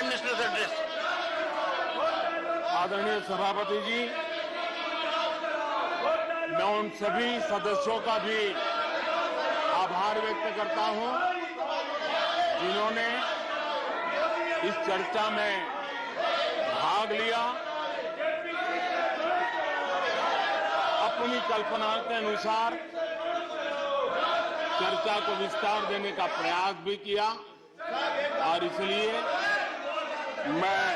Prime ministers address. आदरणीय सभापति जी, मैं उन सभी सदस्यों का भी आभार व्यक्त करता हूं जिन्होंने इस चर्चा में भाग लिया, अपनी कल्पना के अनुसार चर्चा को विस्तार देने का प्रयास भी किया और इसलिए मैं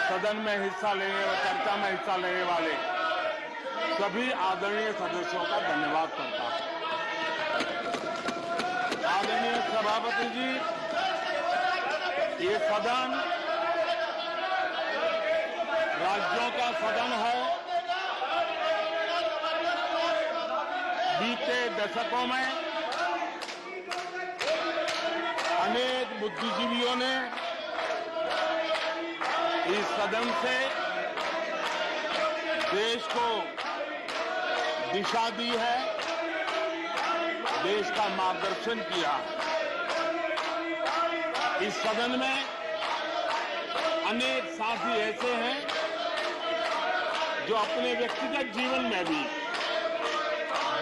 सदन में हिस्सा लेने और चर्चा में हिस्सा लेने वाले सभी आदरणीय सदस्यों का धन्यवाद करता हूं। आदरणीय सभापति जी, ये सदन राज्यों का सदन है। बीते दशकों में अनेक बुद्धिजीवियों ने इस सदन से देश को दिशा दी है, देश का मार्गदर्शन किया। इस सदन में अनेक साथी ऐसे हैं जो अपने व्यक्तिगत जीवन में भी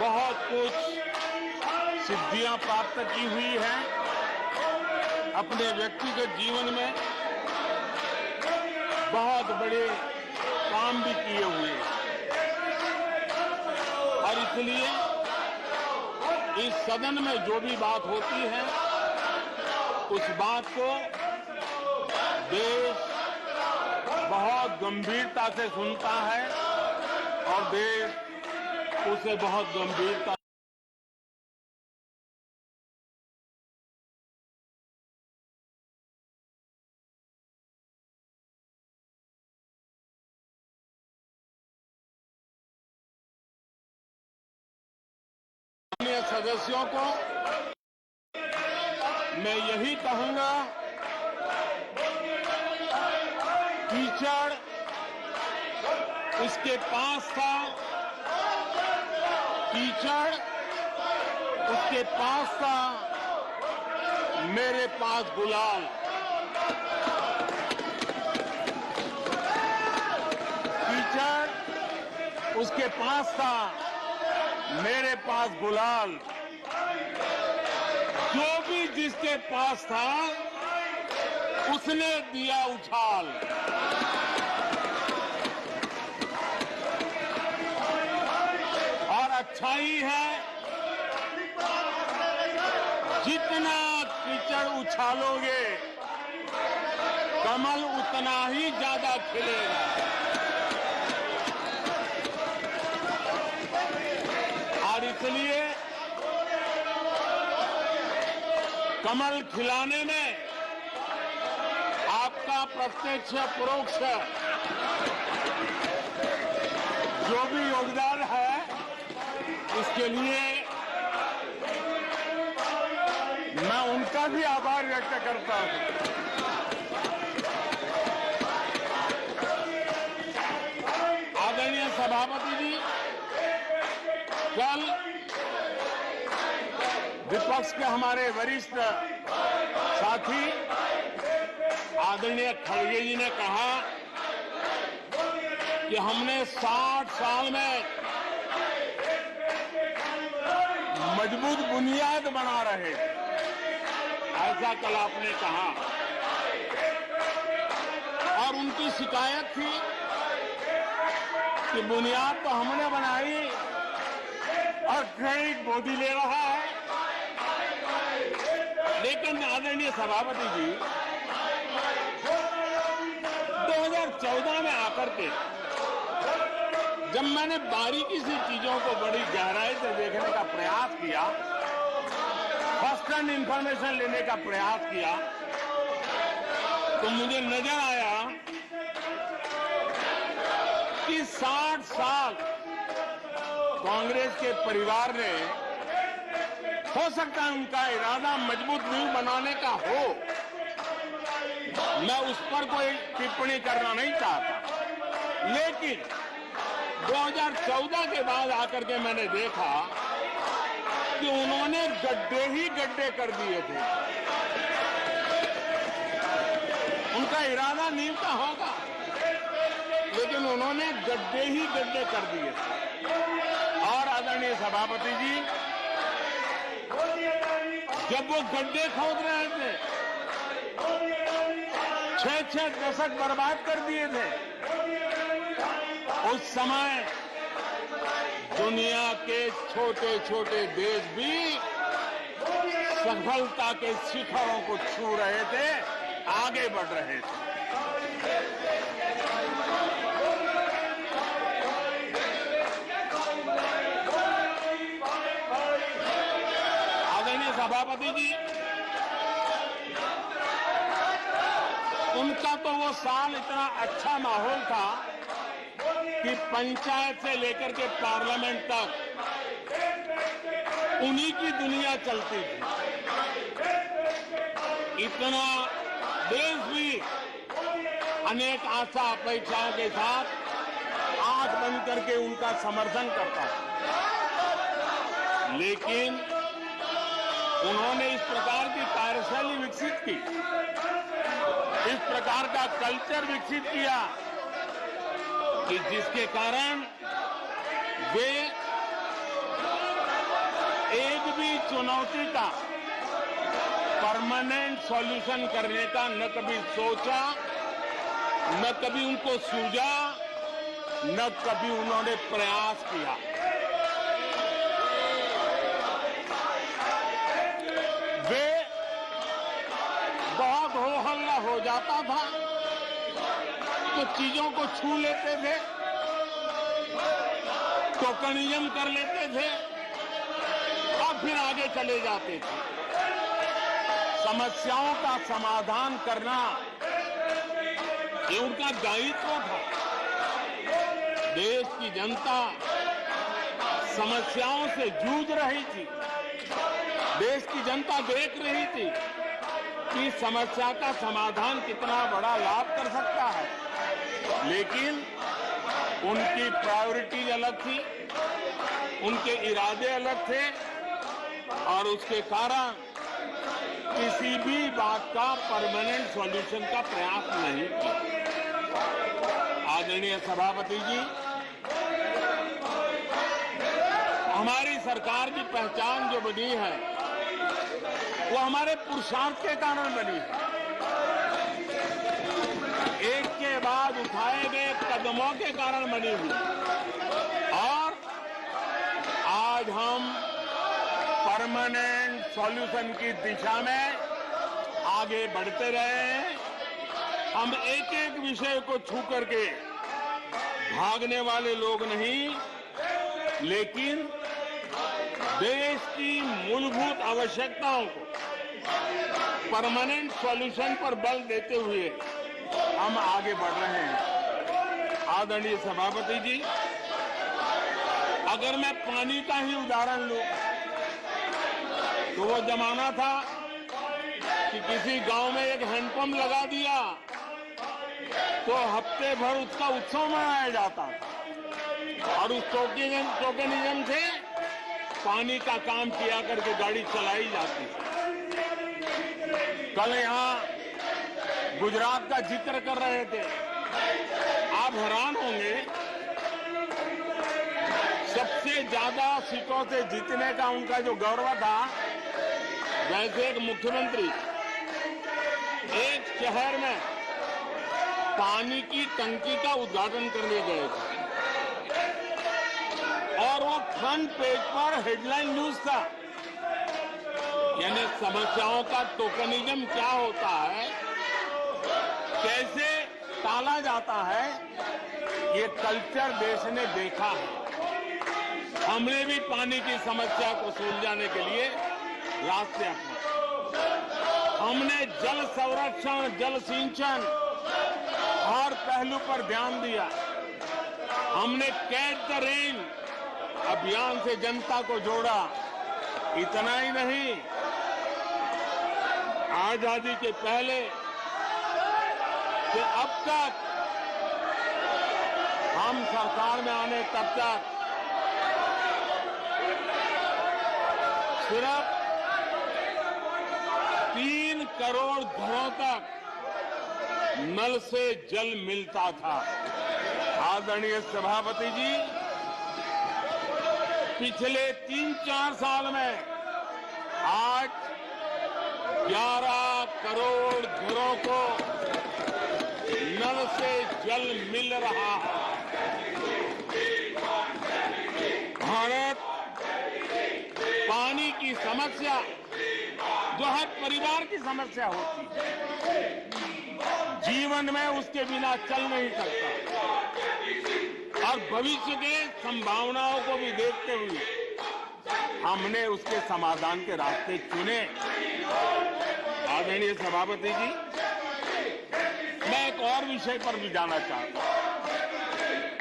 बहुत कुछ सिद्धियां प्राप्त की हुई हैं, अपने व्यक्तिगत जीवन में बहुत बड़े काम भी किए हुए हैं और इसलिए इस सदन में जो भी बात होती है उस बात को देश बहुत गंभीरता से सुनता है और देश उसे बहुत गंभीरता सदस्यों को मैं यही कहूंगा, कीचड़ उसके पास था, कीचड़ उसके पास था, मेरे पास गुलाल। कीचड़ उसके पास था, मेरे पास गुलाल। जो भी जिसके पास था उसने दिया उछाल। और अच्छाई है, जितना कीचड़ उछालोगे कमल उतना ही ज्यादा खिलेगा। और इसलिए कमल खिलाने में आपका प्रत्यक्ष परोक्ष जो भी योगदान है, इसके लिए मैं उनका भी आभार व्यक्त करता हूं। आदरणीय सभापति जी, कल विपक्ष के हमारे वरिष्ठ साथी आदरणीय खड़गे जी ने कहा कि हमने 60 साल में मजबूत बुनियाद बना रहे, ऐसा कल आपने कहा। और उनकी शिकायत थी कि बुनियाद तो हमने बनाई और क्रेडिट मोदी ले रहा है। लेकिन आदरणीय सभापति जी, 2014 में आकर के जब मैंने बारीकी से चीजों को बड़ी गहराई से देखने का प्रयास किया, फर्स्ट हैंड इंफॉर्मेशन लेने का प्रयास किया, तो मुझे नजर आया कि 60 साल कांग्रेस के परिवार ने, हो सकता है उनका इरादा मजबूत नींव बनाने का हो, मैं उस पर कोई टिप्पणी करना नहीं चाहता, लेकिन 2014 के बाद आकर के मैंने देखा कि उन्होंने गड्ढे ही गड्ढे कर दिए थे। उनका इरादा नींव का होगा, लेकिन उन्होंने गड्ढे ही गड्ढे कर दिए। और आदरणीय सभापति जी, जब वो गड्ढे खोद रहे थे, 6-6 दशक बर्बाद कर दिए थे, उस समय दुनिया के छोटे छोटे देश भी सफलता के शिखरों को छू रहे थे, आगे बढ़ रहे थे। आदरणीय सभापति जी, उनका तो वो साल इतना अच्छा माहौल था कि पंचायत से लेकर के पार्लियामेंट तक उन्हीं की दुनिया चलती थी। इतना देश भी अनेक आशा अपेक्षाओं के साथ आंख बंद करके उनका समर्थन करता था, लेकिन उन्होंने इस प्रकार की कार्यशैली विकसित की, इस प्रकार का कल्चर विकसित किया कि जिसके कारण वे एक भी चुनौती का परमानेंट सॉल्यूशन करने का न कभी सोचा, न कभी उनको सूझा, न कभी उन्होंने प्रयास किया। वे बहुत हो हल्ला हो जाता था तो चीजों को छू लेते थे, टोकनिज्म कर लेते थे और फिर आगे चले जाते थे। समस्याओं का समाधान करना ये उनका दायित्व था। देश की जनता समस्याओं से जूझ रही थी, देश की जनता देख रही थी कि समस्या का समाधान कितना बड़ा लाभ कर सकता है, लेकिन उनकी प्रायोरिटीज अलग थी, उनके इरादे अलग थे और उसके कारण किसी भी बात का परमानेंट सॉल्यूशन का प्रयास नहीं किया। आदरणीय सभापति जी, हमारी सरकार की पहचान जो बनी है वो हमारे पुरुषार्थ के कारण बनी है। एक के बाद उठाए गए कदमों के कारण बनी हुई, और आज हम परमानेंट सॉल्यूशन की दिशा में आगे बढ़ते रहे हैं। हम एक एक विषय को छू करके भागने वाले लोग नहीं, लेकिन देश की मूलभूत आवश्यकताओं को परमानेंट सॉल्यूशन पर बल देते हुए हम आगे बढ़ रहे हैं। आदरणीय सभापति जी, अगर मैं पानी का ही उदाहरण लूं तो वो जमाना था कि किसी गांव में एक हैंडपंप लगा दिया तो हफ्ते भर उसका उत्सव मनाया जाता था और उस टोकनिज्म से पानी का काम किया करके गाड़ी चलाई जाती थी। कल यहां गुजरात का जिक्र कर रहे थे, आप हैरान होंगे, सबसे ज्यादा सीटों से जीतने का उनका जो गौरव था, वैसे एक मुख्यमंत्री एक शहर में पानी की टंकी का उद्घाटन करने गए थे और वो फ्रंट पेज पर हेडलाइन न्यूज था। यानी समस्याओं का टोकनिज्म क्या होता है, कैसे टाला जाता है, ये कल्चर देश ने देखा है। हमने भी पानी की समस्या को सुलझाने के लिए रास्ते अपनाए। हमने जल संरक्षण, जल सिंचन हर पहलू पर ध्यान दिया। हमने कैच द रेन अभियान से जनता को जोड़ा। इतना ही नहीं, आजादी के पहले से अब तक हम सरकार में आने तब तक सिर्फ 3 करोड़ घरों तक नल से जल मिलता था। आदरणीय सभापति जी, पिछले 3-4 साल में आज 11 करोड़ घरों को नल से जल मिल रहा है। भारत पानी की समस्या जो हर परिवार की समस्या होती है, जीवन में उसके बिना चल नहीं सकता, और भविष्य के संभावनाओं को भी देखते हुए हमने उसके समाधान के रास्ते चुने। आदरणीय सभापति जी, मैं एक और विषय पर भी जाना चाहता हूं।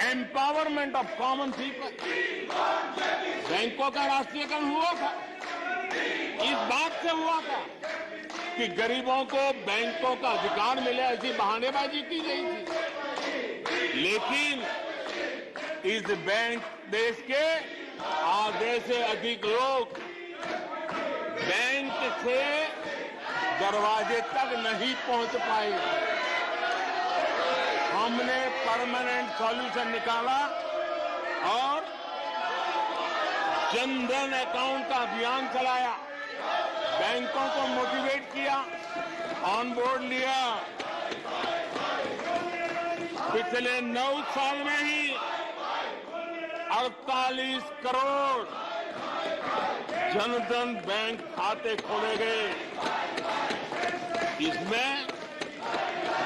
Empowerment of common people. बैंकों का राष्ट्रीयकरण हुआ था, इस बात से हुआ था कि गरीबों को बैंकों का अधिकार मिले, ऐसी बहानेबाजी की गई थी। लेकिन इस बैंक देश के आधे से अधिक लोग बैंक से दरवाजे तक नहीं पहुंच पाए। हमने परमानेंट सॉल्यूशन निकाला और जनधन अकाउंट का अभियान चलाया, बैंकों को मोटिवेट किया, ऑन बोर्ड लिया। पिछले 9 साल में ही 48 करोड़ जनधन बैंक खाते खोले गए। इसमें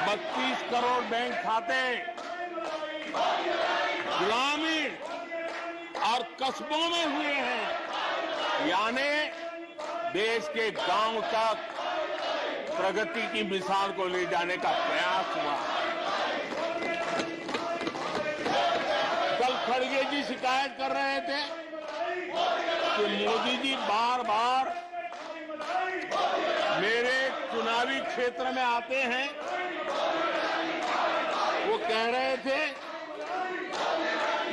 32 करोड़ बैंक खाते ग्रामीण और कस्बों में हुए हैं, यानी देश के गांव तक प्रगति की मिसाल को ले जाने का प्रयास हुआ। कल खड़गे जी शिकायत कर रहे थे कि मोदी जी बार बार मेरे चुनावी क्षेत्र में आते हैं। वो कह रहे थे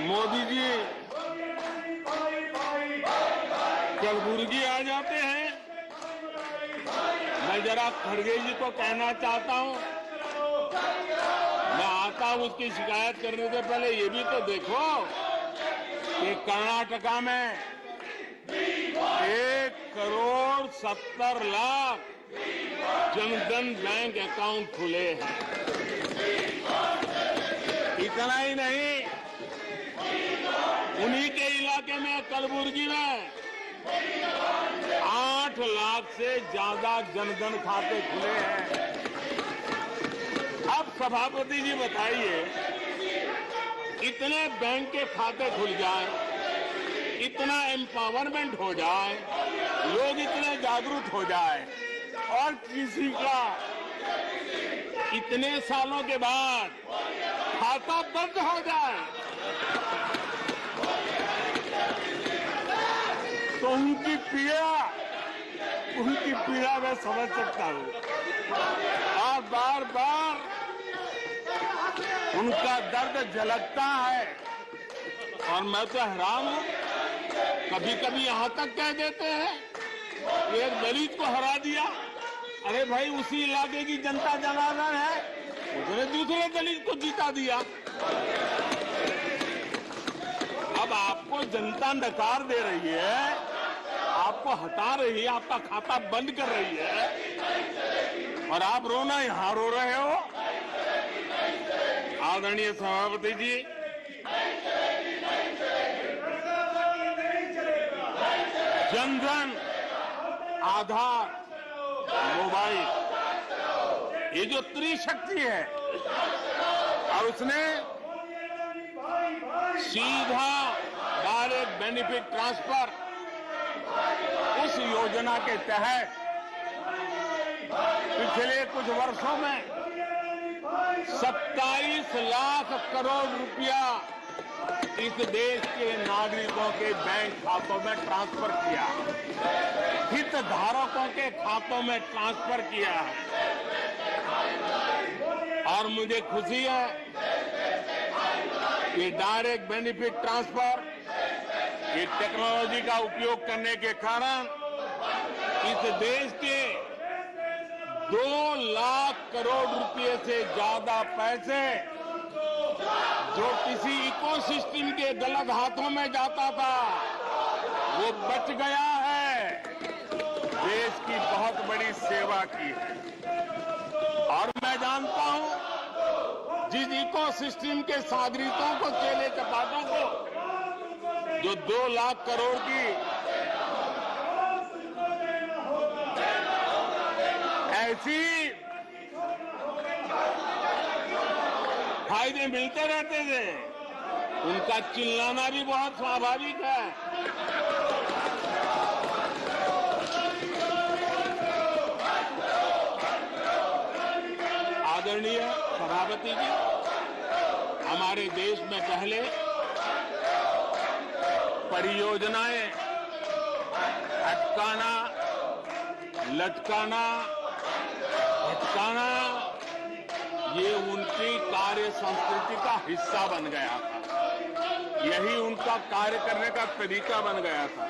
मोदी जी कलबुर्गी आ जाते हैं। मैं जरा खड़गे जी को कहना चाहता हूं, मैं आता हूं उसकी शिकायत करने से पहले ये भी तो देखो कि कर्नाटका में 1 करोड़ 70 लाख जनधन बैंक अकाउंट खुले हैं। इतना ही नहीं, उन्हीं के इलाके में कलबुर्गी में 8 लाख से ज्यादा जनधन खाते खुले हैं। अब सभापति जी बताइए, इतने बैंक के खाते खुल जाए, इतना एम्पावरमेंट हो जाए, लोग इतने जागरूक हो जाए, और किसी का इतने सालों के बाद खाता बंद हो जाए, तो उनकी पीड़ा मैं समझ सकता हूं, और बार बार उनका दर्द झलकता है। और मैं तो हैरान हूं, कभी कभी यहां तक कह देते हैं एक दलित को हरा दिया। अरे भाई, उसी इलाके की जनता जनार्दन है, उसने दूसरे दलित को जीता दिया। अब आपको जनता नकार दे रही है, आपको हटा रही है, आपका खाता बंद कर रही है, और आप रोना यहां रो रहे हो। आदरणीय सभापति जी, जनधन, आधार, मोबाइल, ये जो त्रिशक्ति है, और उसने सीधा डायरेक्ट बेनिफिट ट्रांसफर, उस योजना के तहत पिछले कुछ वर्षों में 27 लाख करोड़ रुपया इस देश के नागरिकों के बैंक खातों में ट्रांसफर किया, हितधारकों के खातों में ट्रांसफर किया है। और मुझे खुशी है कि डायरेक्ट बेनिफिट ट्रांसफर, ये टेक्नोलॉजी का उपयोग करने के कारण इस देश के 2 लाख करोड़ रुपए से ज्यादा पैसे जो किसी इकोसिस्टम के गलत हाथों में जाता था वो बच गया है। देश की बहुत बड़ी सेवा की है। और मैं जानता हूं जिस इकोसिस्टम के सागरितों को, चेले चपाटों को जो 2 लाख करोड़ की ऐसी फायदे मिलते रहते थे, उनका चिल्लाना भी बहुत स्वाभाविक है। आदरणीय सभापति जी, हमारे देश में पहले परियोजनाएं अटकाना, लटकाना, भटकाना, ये उनकी कार्य संस्कृति का हिस्सा बन गया था। यही उनका कार्य करने का तरीका बन गया था।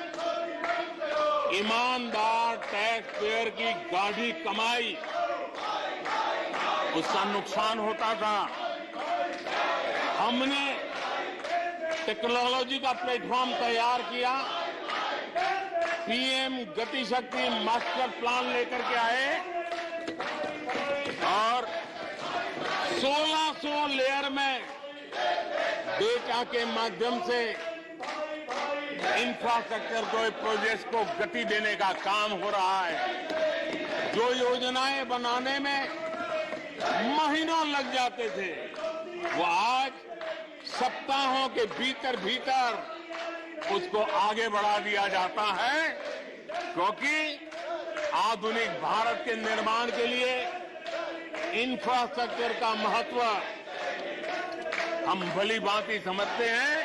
ईमानदार टैक्स पेयर की गाढ़ी कमाई, उसका नुकसान होता था। हमने टेक्नोलॉजी का प्लेटफॉर्म तैयार किया, पीएम गति शक्ति मास्टर प्लान लेकर के आए और 1600 लेयर में डेटा के माध्यम से इंफ्रास्ट्रक्चर को, प्रोजेक्ट्स को गति देने का काम हो रहा है। जो योजनाएं बनाने में महीनों लग जाते थे, वो आज सप्ताहों के भीतर भीतर उसको आगे बढ़ा दिया जाता है, क्योंकि आधुनिक भारत के निर्माण के लिए इंफ्रास्ट्रक्चर का महत्व हम भली भांति समझते हैं,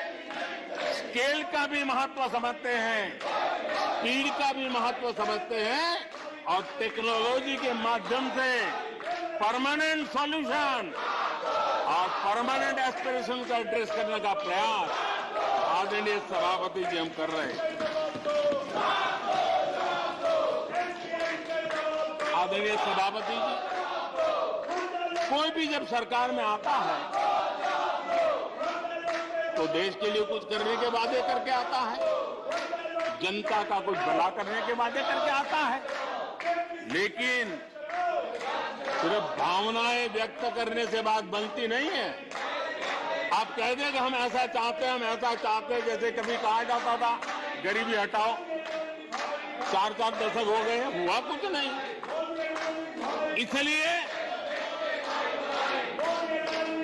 स्केल का भी महत्व समझते हैं, स्पीड का भी महत्व समझते हैं और टेक्नोलॉजी के माध्यम से परमानेंट सॉल्यूशन और परमानेंट एस्पिरेशन का एड्रेस करने का प्रयास आदरणीय सभापति जी हम कर रहे हैं। आदरणीय सभापति जी, कोई भी जब सरकार में आता है तो देश के लिए कुछ करने के वादे करके आता है, जनता का कुछ भला करने के वादे करके आता है, लेकिन सिर्फ भावनाएं व्यक्त करने से बात बनती नहीं है। आप कह दें कि हम ऐसा चाहते हैं, हम ऐसा चाहते हैं, जैसे कभी कहा जाता था गरीबी हटाओ, 4 दशक हो गए, हुआ कुछ नहीं। इसलिए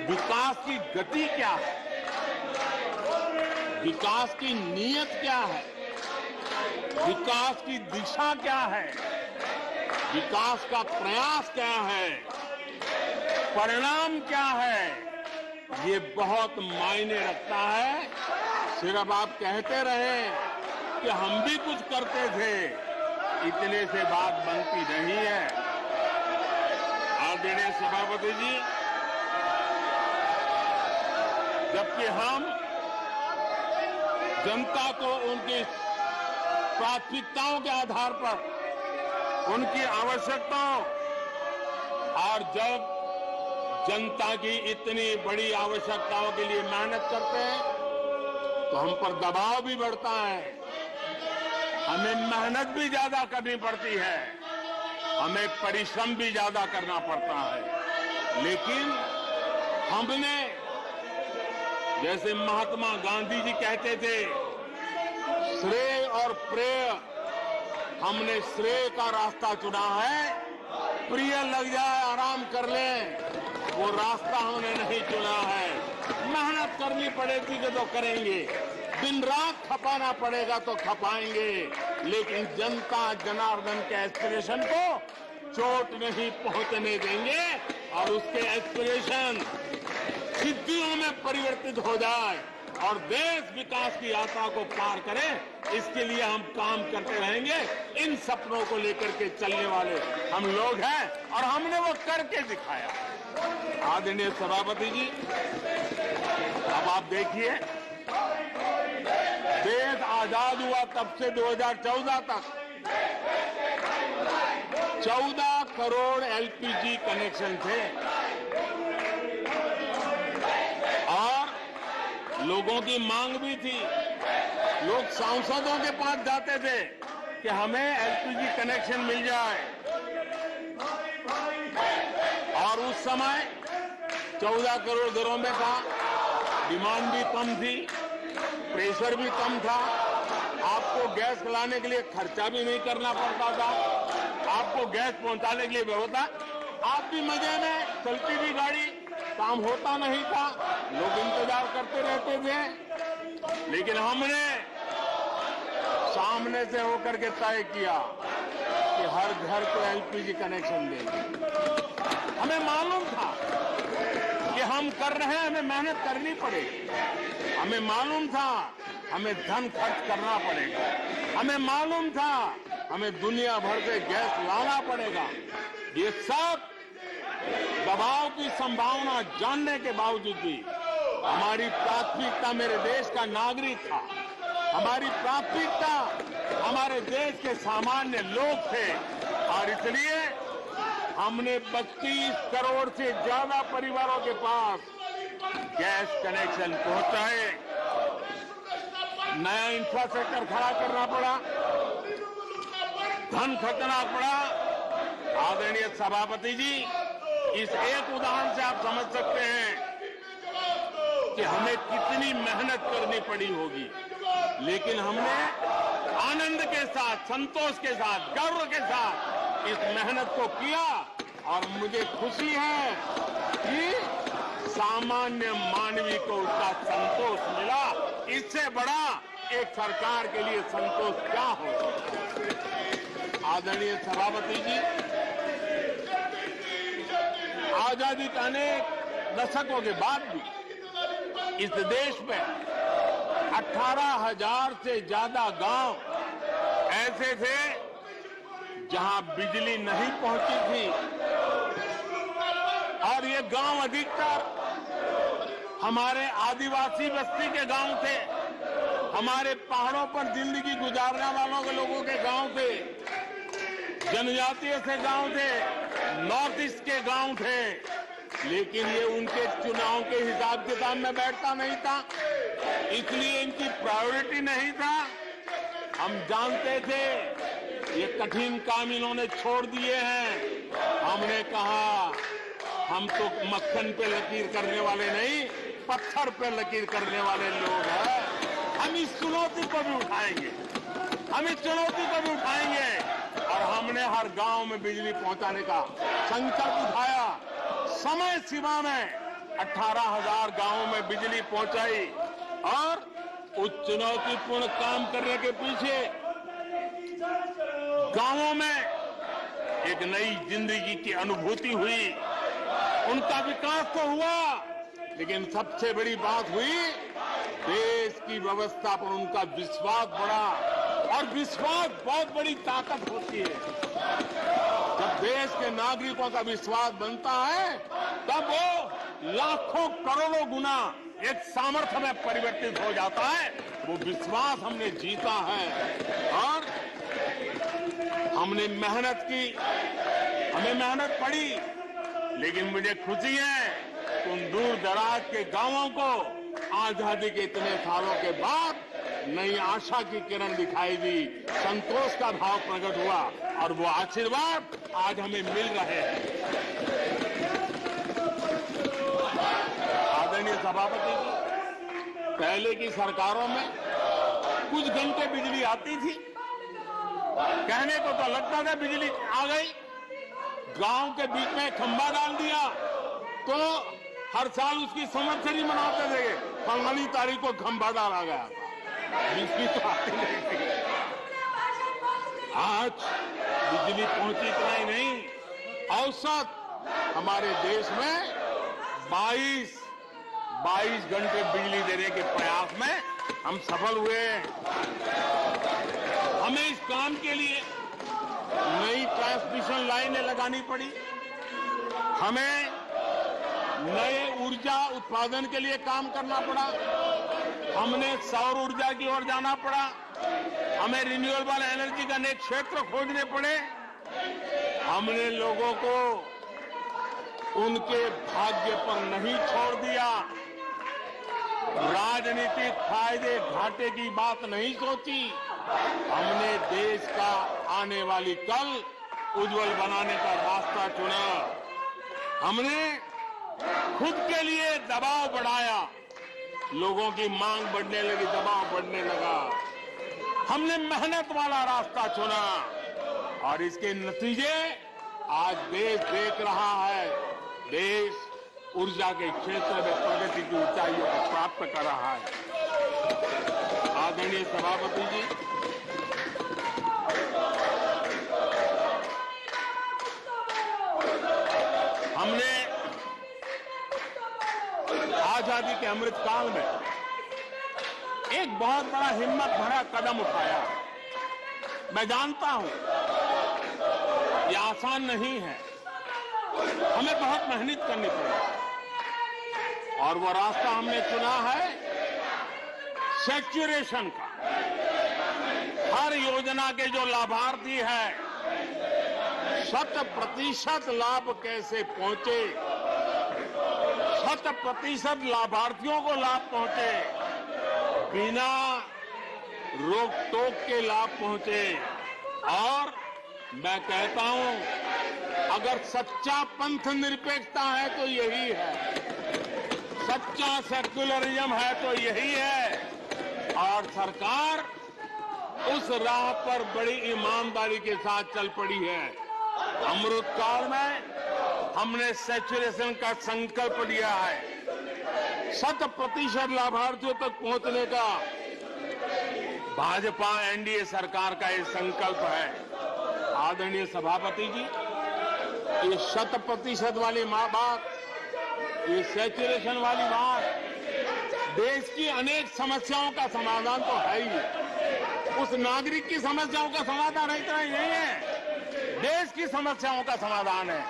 विकास की गति क्या है, विकास की नीयत क्या है, विकास की दिशा क्या है, विकास का प्रयास क्या है, परिणाम क्या है, ये बहुत मायने रखता है। सिर्फ आप कहते रहे कि हम भी कुछ करते थे, इतने से बात बनती नहीं है। आदरणीय सभापति जी, जबकि हम जनता को उनकी प्राथमिकताओं के आधार पर, उनकी आवश्यकताओं, और जब जनता की इतनी बड़ी आवश्यकताओं के लिए मेहनत करते हैं तो हम पर दबाव भी बढ़ता है, हमें मेहनत भी ज्यादा करनी पड़ती है, हमें परिश्रम भी ज्यादा करना पड़ता है। लेकिन हमने, जैसे महात्मा गांधी जी कहते थे, श्रेय और प्रेय, हमने श्रेय का रास्ता चुना है, प्रिय लग जाए आराम कर लें, वो रास्ता हमने नहीं चुना है। मेहनत करनी पड़ेगी तो करेंगे, दिन रात खपाना पड़ेगा तो खपाएंगे, लेकिन जनता जनार्दन के एस्पिरेशन को चोट नहीं पहुंचने देंगे और उसके एस्पिरेशन सिद्धियों में परिवर्तित हो जाए और देश विकास की यात्रा को पार करे, इसके लिए हम काम करते रहेंगे। इन सपनों को लेकर के चलने वाले हम लोग हैं और हमने वो करके दिखाया। आदरणीय सभापति जी, अब आप देखिए, देश आजाद हुआ तब से 2014 तक 14 करोड़ एलपीजी कनेक्शन थे और लोगों की मांग भी थी। लोग सांसदों के पास जाते थे कि हमें एलपीजी कनेक्शन मिल जाए, और उस समय 14 करोड़ घरों में था, डिमांड भी कम थी, प्रेशर भी कम था, आपको गैस लाने के लिए खर्चा भी नहीं करना पड़ता था, आपको गैस पहुंचाने के लिए व्यवस्था, आप भी मजे में, चलती थी गाड़ी, काम होता नहीं था, लोग इंतजार करते रहते थे। लेकिन हमने सामने से होकर के तय किया कि हर घर को एलपीजी कनेक्शन देंगे। हमें मालूम था कि हम कर रहे हैं, हमें मेहनत करनी पड़ेगी, हमें मालूम था हमें धन खर्च करना पड़ेगा, हमें मालूम था हमें दुनिया भर से गैस लाना पड़ेगा। ये सब दबाव की संभावना जानने के बावजूद भी हमारी प्राथमिकता मेरे देश का नागरिक था, हमारी प्राथमिकता हमारे देश के सामान्य लोग थे, और इसलिए हमने 32 करोड़ से ज्यादा परिवारों के पास गैस कनेक्शन पहुंचाए। नया इंफ्रास्ट्रक्चर खड़ा करना पड़ा, धन खर्चना पड़ा। आदरणीय सभापति जी, इस एक उदाहरण से आप समझ सकते हैं कि हमें कितनी मेहनत करनी पड़ी होगी, लेकिन हमने आनंद के साथ, संतोष के साथ, गर्व के साथ इस मेहनत को किया, और मुझे खुशी है कि सामान्य मानवी को उसका संतोष मिला। इससे बड़ा एक सरकार के लिए संतोष क्या हो। आदरणीय सभापति जी, आजादी के अनेक दशकों के बाद भी इस देश में 18,000 से ज्यादा गांव ऐसे थे जहां बिजली नहीं पहुंची थी, और ये गांव अधिकतर हमारे आदिवासी बस्ती के गांव थे, हमारे पहाड़ों पर जिंदगी गुजारने वालों के लोगों के गांव थे, जनजातीय से गांव थे, नॉर्थ ईस्ट के गांव थे। लेकिन ये उनके चुनाव के हिसाब किताब में बैठता नहीं था, इसलिए इनकी प्रायोरिटी नहीं था। हम जानते थे ये कठिन काम इन्होंने छोड़ दिए हैं। हमने कहा हम तो मक्खन पे लकीर करने वाले नहीं, पत्थर पे लकीर करने वाले लोग हैं। हम इस चुनौती को भी उठाएंगे, हम इस चुनौती को भी उठाएंगे, और हमने हर गांव में बिजली पहुंचाने का संकल्प उठाया। समय सीमा में 18,000 गांवों में बिजली पहुंचाई, और उस चुनौतीपूर्ण काम करने के पीछे गांवों में एक नई जिंदगी की अनुभूति हुई, उनका विकास तो हुआ, लेकिन सबसे बड़ी बात हुई देश की व्यवस्था पर उनका विश्वास बढ़ा, और विश्वास बहुत बड़ी ताकत होती है। जब देश के नागरिकों का विश्वास बनता है, तब वो लाखों करोड़ों गुना एक सामर्थ्य में परिवर्तित हो जाता है। वो विश्वास हमने जीता है, और हमने मेहनत की, हमें मेहनत पड़ी, लेकिन मुझे खुशी है कि उन दूर दराज के गांवों को आजादी के इतने सालों के बाद नई आशा की किरण दिखाई दी, संतोष का भाव प्रकट हुआ, और वो आशीर्वाद आज हमें मिल रहे हैं। आदरणीय सभापति जी, पहले की सरकारों में कुछ घंटे बिजली आती थी, कहने को तो लगता था बिजली आ गई, गांव के बीच में खंभा डाल दिया तो हर साल उसकी संवत्सरी मनाते थे, फलानी तारीख को खंभा डाला गया था, बिजली तो आती नहीं थी। आज बिजली पहुंची इतना ही नहीं, औसत हमारे देश में 22 घंटे बिजली देने के प्रयास में हम सफल हुए। हमें इस काम के लिए नई ट्रांसमिशन लाइनें लगानी पड़ी, हमें नए ऊर्जा उत्पादन के लिए काम करना पड़ा, हमने सौर ऊर्जा की ओर जाना पड़ा, हमें रिन्यूएबल एनर्जी का नए क्षेत्र खोजने पड़े, हमने लोगों को उनके भाग्य पर नहीं छोड़ दिया, राजनीतिक फायदे घाटे की बात नहीं सोची। हमने देश का आने वाली कल उज्जवल बनाने का रास्ता चुना। हमने खुद के लिए दबाव बढ़ाया, लोगों की मांग बढ़ने लगी, दबाव बढ़ने लगा। हमने मेहनत वाला रास्ता चुना और इसके नतीजे आज देश देख रहा है। देश ऊर्जा के क्षेत्र में प्रगति की ऊंचाइयों को प्राप्त कर रहा है। आदरणीय सभापति जी, हमने आजादी के अमृत काल में एक बहुत बड़ा हिम्मत भरा कदम उठाया। मैं जानता हूं ये आसान नहीं है, हमें बहुत मेहनत करनी पड़ेगी और वो रास्ता हमने चुना है सैचुरेशन का। हर योजना के जो लाभार्थी हैं 100% लाभ कैसे पहुंचे, 100% लाभार्थियों को लाभ पहुंचे, बिना रोक टोक के लाभ पहुंचे। और मैं कहता हूं अगर सच्चा पंथ निरपेक्षता है तो यही है, सच्चा सेक्युलरिज्म है तो यही है। और सरकार उस राह पर बड़ी ईमानदारी के साथ चल पड़ी है। अमृत काल में हमने सैचुरेशन का संकल्प लिया है। 100% लाभार्थियों तक पहुंचने का भाजपा एनडीए सरकार का ये संकल्प है। आदरणीय सभापति जी, ये 100% वाली बात, ये सैचुरेशन वाली बात देश की अनेक समस्याओं का समाधान तो है ही। उस नागरिक की समस्याओं का समाधान इतना ही नहीं है, देश की समस्याओं का समाधान है।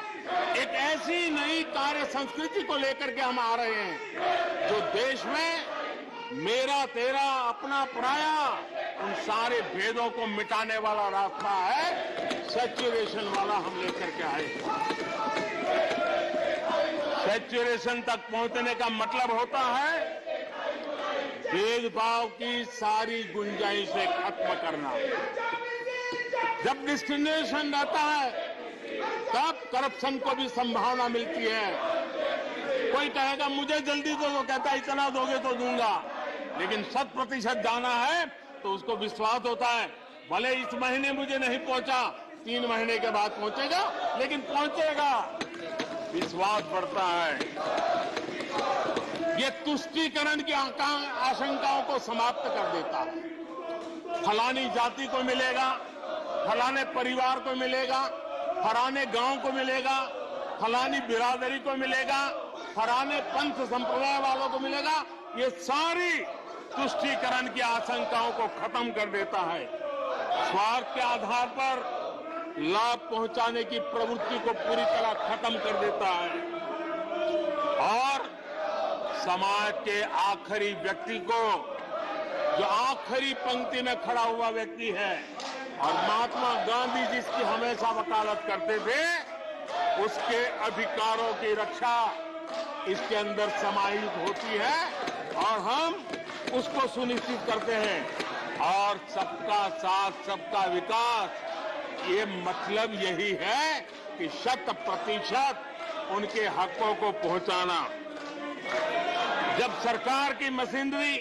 एक ऐसी नई कार्य संस्कृति को लेकर के हम आ रहे हैं जो देश में मेरा तेरा अपना पराया उन सारे भेदों को मिटाने वाला रास्ता है। सैचुरेशन वाला हम लेकर के आए। सैचुरेशन तक पहुंचने का मतलब होता है भेदभाव की सारी गुंजाइशें खत्म करना। जब डिस्क्रिमिनेशन रहता है तब करप्शन को भी संभावना मिलती है। कोई कहेगा मुझे जल्दी दो, तो कहता है इतना दोगे तो दूंगा, लेकिन 100% जाना है तो उसको विश्वास होता है भले इस महीने मुझे नहीं पहुंचा, 3 महीने के बाद पहुंचेगा, लेकिन पहुंचेगा, विश्वास बढ़ता है। ये तुष्टीकरण की आशंकाओं को समाप्त कर देता है। फलानी जाति को मिलेगा, फलाने परिवार को मिलेगा, फलाने गांव को मिलेगा, फलानी बिरादरी को मिलेगा, फलाने पंथ संप्रदाय वालों को मिलेगा, ये सारी तुष्टीकरण की आशंकाओं को खत्म कर देता है। स्वार्थ के आधार पर लाभ पहुंचाने की प्रवृत्ति को पूरी तरह खत्म कर देता है और समाज के आखिरी व्यक्ति को, जो आखिरी पंक्ति में खड़ा हुआ व्यक्ति है और महात्मा गांधी जिसकी हमेशा वकालत करते थे, उसके अधिकारों की रक्षा इसके अंदर समाहित होती है और हम उसको सुनिश्चित करते हैं। और सबका साथ सबका विकास, ये मतलब यही है कि 100% उनके हकों को पहुंचाना। जब सरकार की मशीनरी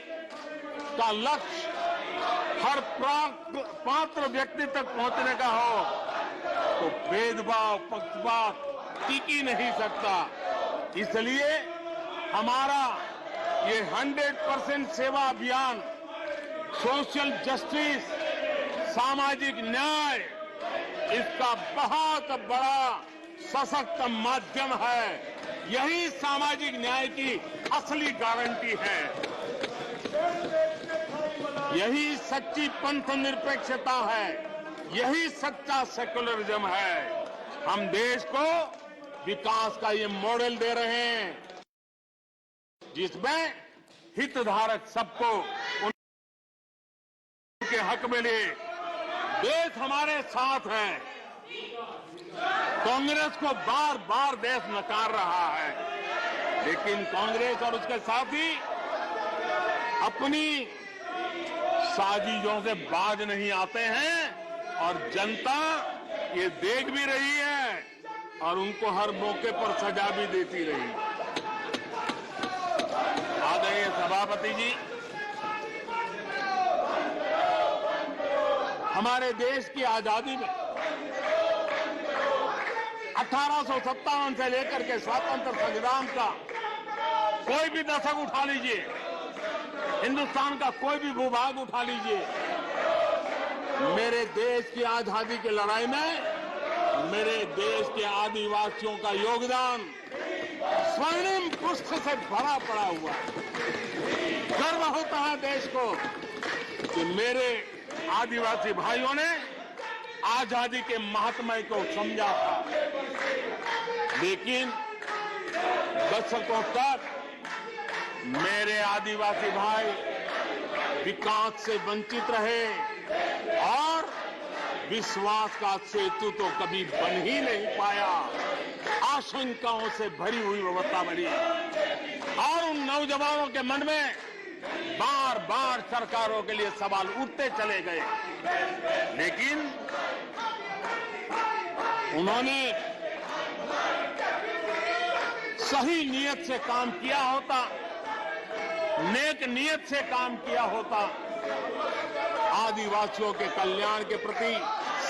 का लक्ष्य हर पात्र व्यक्ति तक पहुंचने का हो तो भेदभाव पक्षपात टिक ही नहीं सकता। इसलिए हमारा ये 100% सेवा अभियान सोशल जस्टिस, सामाजिक न्याय, इसका बहुत बड़ा सशक्त माध्यम है। यही सामाजिक न्याय की असली गारंटी है। यही सच्ची पंथ निरपेक्षता है, यही सच्चा सेक्युलरिज्म है। हम देश को विकास का ये मॉडल दे रहे हैं जिसमें हितधारक सबको उनके हक मिले। देश हमारे साथ है, कांग्रेस को बार बार देश नकार रहा है, लेकिन कांग्रेस और उसके साथी अपनी साजिशों से बाज नहीं आते हैं और जनता ये देख भी रही है और उनको हर मौके पर सजा भी देती रही। आदरणीय सभापति जी, हमारे देश की आजादी में 1857 से लेकर के स्वतंत्र संग्राम का कोई भी दशक उठा लीजिए, हिंदुस्तान का कोई भी भूभाग उठा लीजिए, मेरे देश की आजादी की लड़ाई में मेरे देश के आदिवासियों का योगदान स्वर्णिम पृष्ठ से भरा पड़ा हुआ है। गर्व होता है देश को कि मेरे आदिवासी भाइयों ने आजादी के महात्म्य को समझा था, लेकिन दशकों तक मेरे आदिवासी भाई विकास से वंचित रहे और विश्वास का सेतु तो कभी बन ही नहीं पाया। आशंकाओं से भरी हुई व्यवस्था बनी और उन नौजवानों के मन में बार बार सरकारों के लिए सवाल उठते चले गए, लेकिन उन्होंने सही नियत से काम किया होता, नेक नियत से काम किया होता, आदिवासियों के कल्याण के प्रति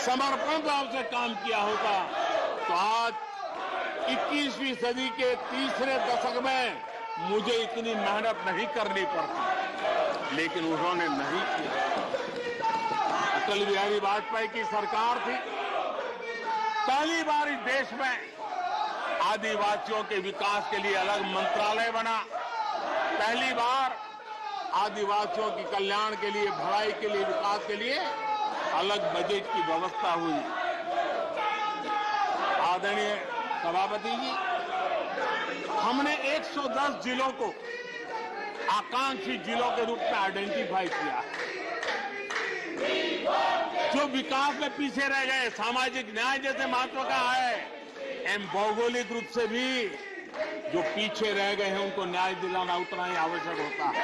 समर्पण भाव से काम किया होता, तो आज 21वीं सदी के तीसरे दशक में मुझे इतनी मेहनत नहीं करनी पड़ती, लेकिन उन्होंने नहीं किया। अटल बिहारी वाजपेयी की सरकार थी, पहली बार इस देश में आदिवासियों के विकास के लिए अलग मंत्रालय बना, पहली बार आदिवासियों की कल्याण के लिए, भलाई के लिए, विकास के लिए अलग बजट की व्यवस्था हुई। आदरणीय सभापति जी, हमने 110 जिलों को आकांक्षी जिलों के रूप में आइडेंटिफाई किया, जो विकास में पीछे रह गए, सामाजिक न्याय जैसे महत्व का है, एवं भौगोलिक रूप से भी जो पीछे रह गए हैं उनको न्याय दिलाना उतना ही आवश्यक होता है।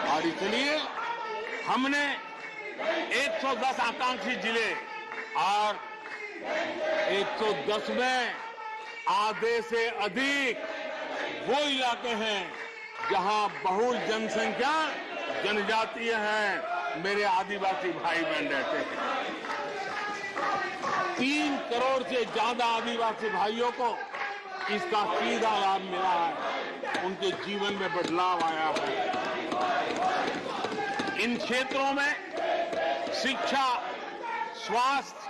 और इसलिए हमने 110 आकांक्षी जिले और 110 में आधे से अधिक वो इलाके हैं जहां बहुल जनसंख्या जनजातीय है, मेरे आदिवासी भाई बहन रहते हैं। 3 करोड़ से ज्यादा आदिवासी भाइयों को इसका सीधा लाभ मिला है, उनके जीवन में बदलाव आया है। इन क्षेत्रों में शिक्षा, स्वास्थ्य,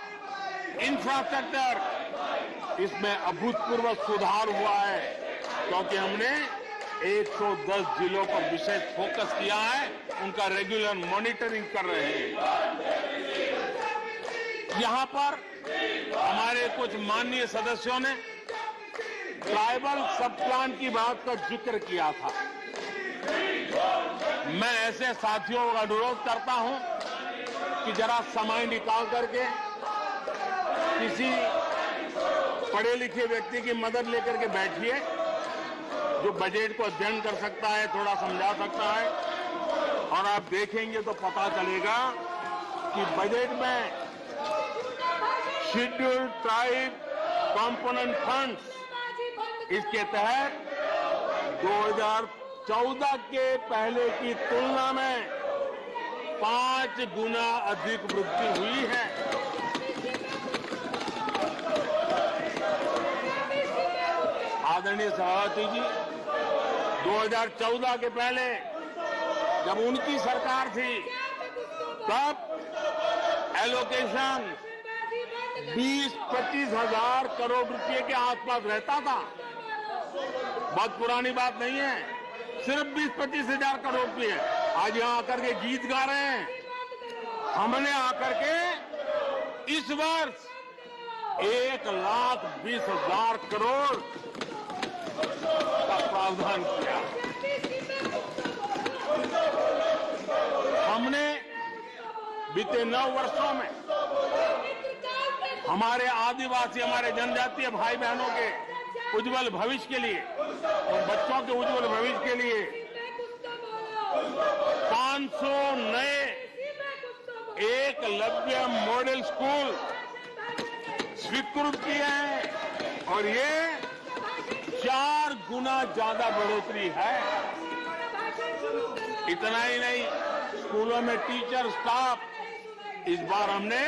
इंफ्रास्ट्रक्चर, इसमें अभूतपूर्व सुधार हुआ है, क्योंकि हमने 110 जिलों पर विशेष फोकस किया है, उनका रेगुलर मॉनिटरिंग कर रहे हैं। यहां पर हमारे कुछ माननीय सदस्यों ने ट्राइबल सब प्लान की बात का जिक्र किया था। मैं ऐसे साथियों का अनुरोध करता हूं कि जरा समय निकाल करके किसी पढ़े लिखे व्यक्ति की मदद लेकर के बैठिए, जो बजट को अध्ययन कर सकता है, थोड़ा समझा सकता है, और आप देखेंगे तो पता चलेगा कि बजट में शेड्यूल्ड ट्राइब कंपोनेंट फंड्स, इसके तहत 2014 के पहले की तुलना में 5 गुना अधिक वृद्धि हुई है। आदरणीय सभापति जी, 2014 के पहले जब उनकी सरकार थी, तब एलोकेशन 20-25 हजार करोड़ रुपए के आसपास रहता था। बहुत पुरानी बात नहीं है, सिर्फ 20-25 हजार करोड़ रुपए। आज यहां आकर के गीत गा रहे हैं। हमने आकर के इस वर्ष 1,20,000 करोड़ का प्रावधान किया। हमने बीते 9 वर्षों में हमारे आदिवासी, हमारे जनजातीय भाई बहनों के उज्जवल भविष्य के लिए और बच्चों के उज्जवल भविष्य के लिए 500 नए एकलव्य मॉडल स्कूल स्वीकृत किए हैं और ये 4 गुना ज्यादा बढ़ोतरी है। इतना ही नहीं, स्कूलों में टीचर, स्टाफ, इस बार हमने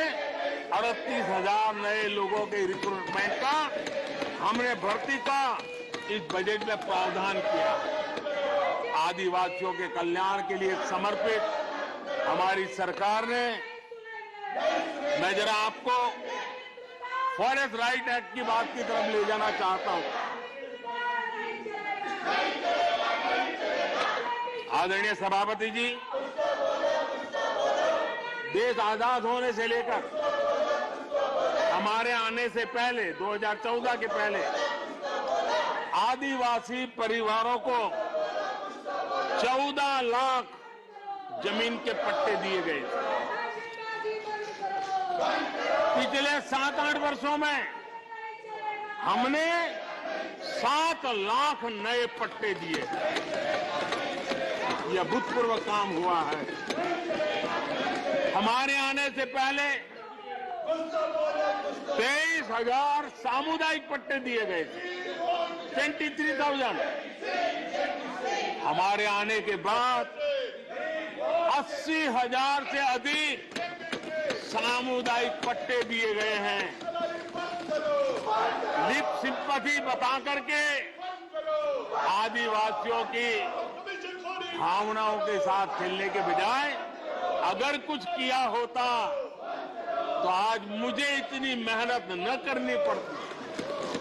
38,000 नए लोगों के रिक्रूटमेंट का, हमने भर्ती का इस बजट में प्रावधान किया। आदिवासियों के कल्याण के लिए समर्पित हमारी सरकार ने, मैं जरा आपको फॉरेस्ट राइट एक्ट की बात की तरफ ले जाना चाहता हूं। आदरणीय सभापति जी, देश आजाद होने से लेकर हमारे आने से पहले 2014 के पहले आदिवासी परिवारों को 14 लाख जमीन के पट्टे दिए गए। पिछले 7-8 वर्षों में हमने 7 लाख नए पट्टे दिए। यह अभूतपूर्व काम हुआ है। हमारे आने से पहले 23,000 सामुदायिक पट्टे दिए गए थे, 23,000। हमारे आने के बाद 80,000 से अधिक सामुदायिक पट्टे दिए गए हैं। लिप सिंपैथी बता करके आदिवासियों की भावनाओं के साथ खेलने के बजाय अगर कुछ किया होता तो आज मुझे इतनी मेहनत न करनी पड़ती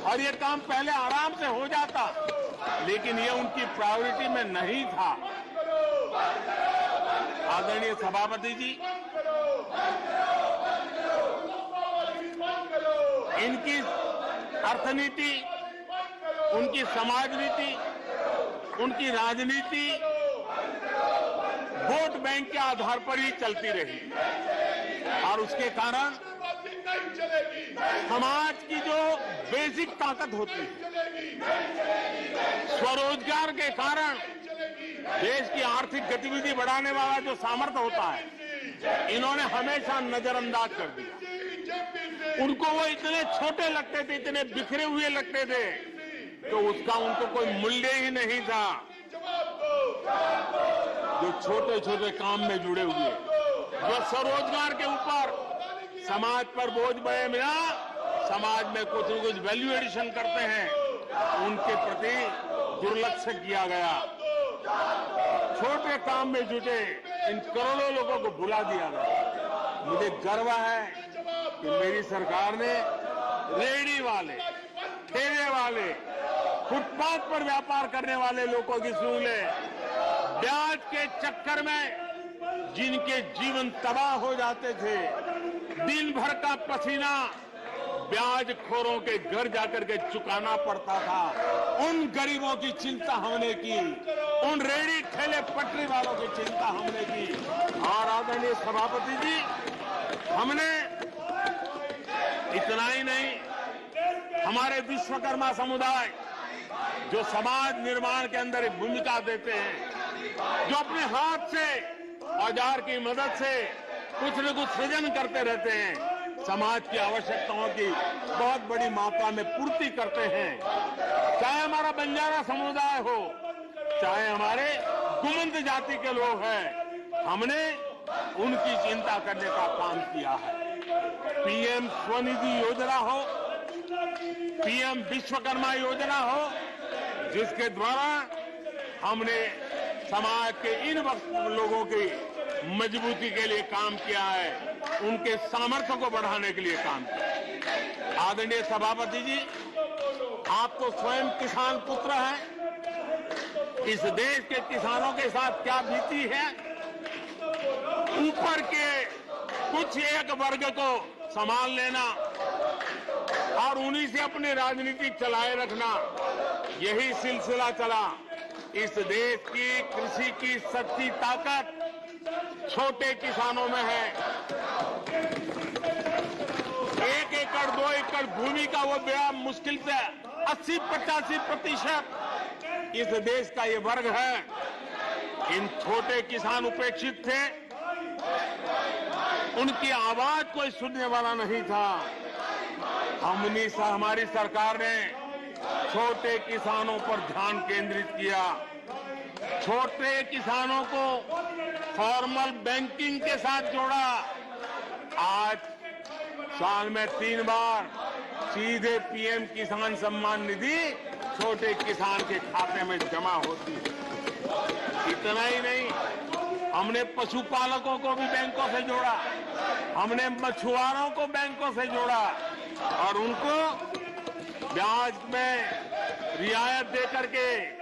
और ये काम पहले आराम से हो जाता, लेकिन ये उनकी प्रायोरिटी में नहीं था। आदरणीय सभापति जी, इनकी अर्थनीति, उनकी समाज नीति, उनकी राजनीति वोट बैंक के आधार पर ही चलती रही और उसके कारण समाज की जो बेसिक ताकत होती है, स्वरोजगार के कारण देश की आर्थिक गतिविधि बढ़ाने वाला जो सामर्थ्य होता है, इन्होंने हमेशा नजरअंदाज कर दिया। उनको वो इतने छोटे लगते थे, इतने बिखरे हुए लगते थे, तो उसका उनको कोई मूल्य ही नहीं था। जो छोटे छोटे काम में जुड़े हुए, जो स्वरोजगार के ऊपर समाज पर बोझ बने बिना समाज में कुछ न कुछ वैल्यू एडिशन करते हैं, उनके प्रति दुर्लक्ष्य किया गया। छोटे काम में जुटे इन करोड़ों लोगों को भुला दिया गया। मुझे गर्व है कि मेरी सरकार ने रेहड़ी वाले, ठेले वाले, फुटपाथ पर व्यापार करने वाले लोगों की सुन ब्याज के चक्कर में जिनके जीवन तबाह हो जाते थे, दिन भर का पसीना ब्याज खोरों के घर जाकर के चुकाना पड़ता था, उन गरीबों की चिंता हमने की, उन रेहड़ी ठेले पटरी वालों की चिंता हमने की। और आदरणीय सभापति जी, हमने इतना ही नहीं, हमारे विश्वकर्मा समुदाय जो समाज निर्माण के अंदर एक भूमिका देते हैं, जो अपने हाथ से औजार की मदद से कुछ न कुछ सृजन करते रहते हैं, समाज की आवश्यकताओं की बहुत बड़ी मात्रा में पूर्ति करते हैं। चाहे हमारा बंजारा समुदाय हो, चाहे हमारे गुमंत जाति के लोग हैं, हमने उनकी चिंता करने का काम किया है। पीएम स्वनिधि योजना हो, पीएम विश्वकर्मा योजना हो, जिसके द्वारा हमने समाज के इन लोगों की मजबूती के लिए काम किया है, उनके सामर्थ्य को बढ़ाने के लिए काम किया। आदरणीय सभापति जी, आप तो स्वयं किसान पुत्र हैं। इस देश के किसानों के साथ क्या बीती है, ऊपर के कुछ एक वर्ग को संभाल लेना और उन्हीं से अपनी राजनीति चलाए रखना, यही सिलसिला चला। इस देश की कृषि की सच्ची ताकत छोटे किसानों में है। 1 एकड़ उपज भूमि का वो बड़ा मुश्किल से 80-85% इस देश का ये वर्ग है। इन छोटे किसान उपेक्षित थे, उनकी आवाज कोई सुनने वाला नहीं था। हमारी सरकार ने छोटे किसानों पर ध्यान केंद्रित किया, छोटे किसानों को फॉर्मल बैंकिंग के साथ जोड़ा। आज साल में 3 बार सीधे पीएम किसान सम्मान निधि छोटे किसान के खाते में जमा होती है। इतना ही नहीं, हमने पशुपालकों को भी बैंकों से जोड़ा, हमने मछुआरों को बैंकों से जोड़ा और उनको ब्याज में रियायत दे करके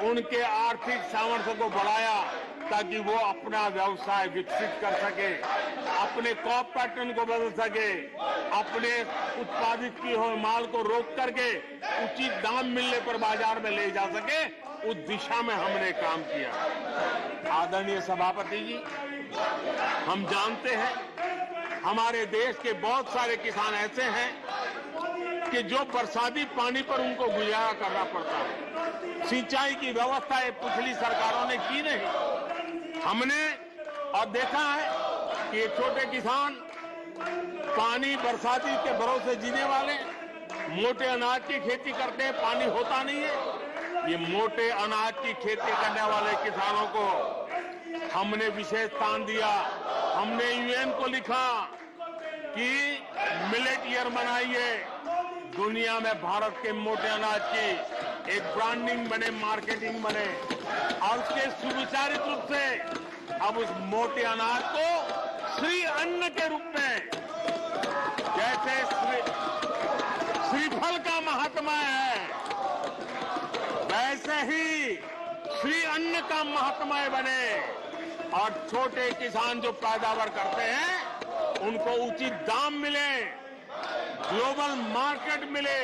उनके आर्थिक सामर्थ्य को बढ़ाया ताकि वो अपना व्यवसाय विकसित कर सके, अपने क्रॉप पैटर्न को बदल सके, अपने उत्पादित किए हुए माल को रोक करके उचित दाम मिलने पर बाजार में ले जा सके। उस दिशा में हमने काम किया। आदरणीय सभापति जी, हम जानते हैं हमारे देश के बहुत सारे किसान ऐसे हैं कि जो बरसाती पानी पर उनको गुजारा करना पड़ता है। सिंचाई की व्यवस्था ये पिछली सरकारों ने की नहीं। हमने और देखा है कि ये छोटे किसान पानी बरसाती के भरोसे जीने वाले मोटे अनाज की खेती करते हैं, पानी होता नहीं है। ये मोटे अनाज की खेती करने वाले किसानों को हमने विशेष स्थान दिया। हमने यूएन को लिखा कि मिलेट ईयर मनाइए, दुनिया में भारत के मोटे अनाज की एक ब्रांडिंग बने, मार्केटिंग बने और उसके सुविचारित रूप से अब उस मोटे अनाज को श्री अन्न के रूप में, जैसे श्रीफल का महात्मा है वैसे ही श्री अन्न का महात्मा बने और छोटे किसान जो पैदावार करते हैं उनको उचित दाम मिले, ग्लोबल मार्केट मिले,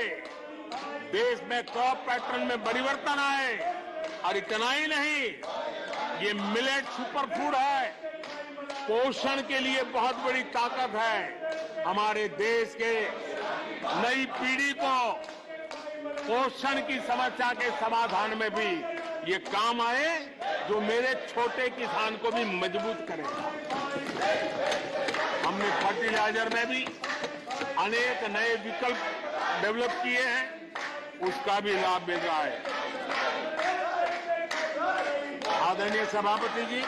देश में क्रॉप पैटर्न में परिवर्तन आए। और इतना ही नहीं, ये मिलेट सुपर फूड है, पोषण के लिए बहुत बड़ी ताकत है। हमारे देश के नई पीढ़ी को पोषण की समस्या के समाधान में भी ये काम आए, जो मेरे छोटे किसान को भी मजबूत करेगा। हमने फर्टिलाइजर में भी अनेक नए विकल्प डेवलप किए हैं, उसका भी लाभ मिल रहा है। आदरणीय सभापति जी,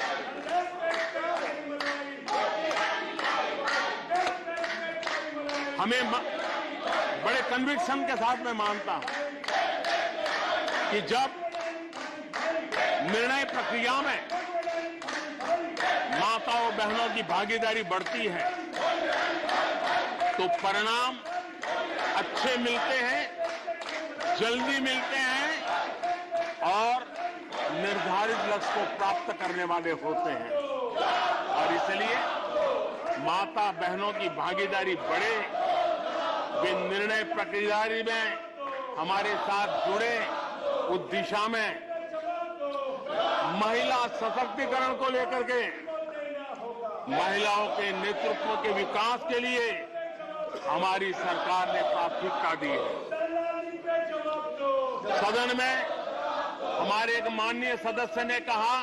हमें बड़े कन्विक्शन के साथ मैं मानता हूं कि जब निर्णय प्रक्रिया में माताओं बहनों की भागीदारी बढ़ती है तो परिणाम अच्छे मिलते हैं, जल्दी मिलते हैं और निर्धारित लक्ष्य को प्राप्त करने वाले होते हैं। और इसलिए माता बहनों की भागीदारी बढ़े, वे निर्णय प्रक्रिया में हमारे साथ जुड़े, उस दिशा में महिला सशक्तिकरण को लेकर के, महिलाओं के नेतृत्व के विकास के लिए हमारी सरकार ने प्राथमिकता दी है। सदन में हमारे एक माननीय सदस्य ने कहा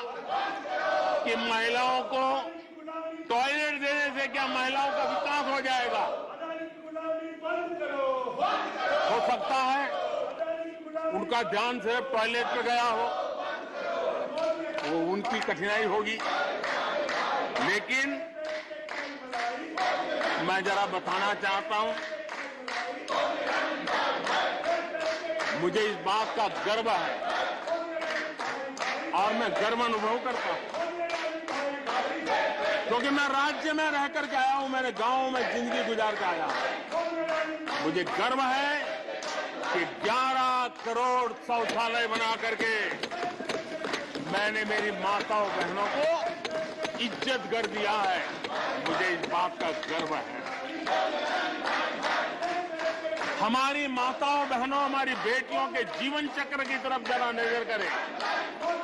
कि महिलाओं को टॉयलेट देने से क्या महिलाओं का विकास हो जाएगा? हो सकता है उनका ध्यान सिर्फ टॉयलेट पे गया हो, वो उनकी कठिनाई होगी, लेकिन मैं जरा बताना चाहता हूं, मुझे इस बात का गर्व है और मैं गर्व अनुभव करता हूं क्योंकि मैं राज्य में रह करके आया हूं, मैंने गांव में जिंदगी गुजार के आया हूं। मुझे गर्व है कि 11 करोड़ शौचालय बना करके मैंने मेरी माताओं बहनों को इज्जत कर दिया है। मुझे इस बात का गर्व है। हमारी माताओं बहनों, हमारी बेटियों के जीवन चक्र की तरफ जरा नजर करें।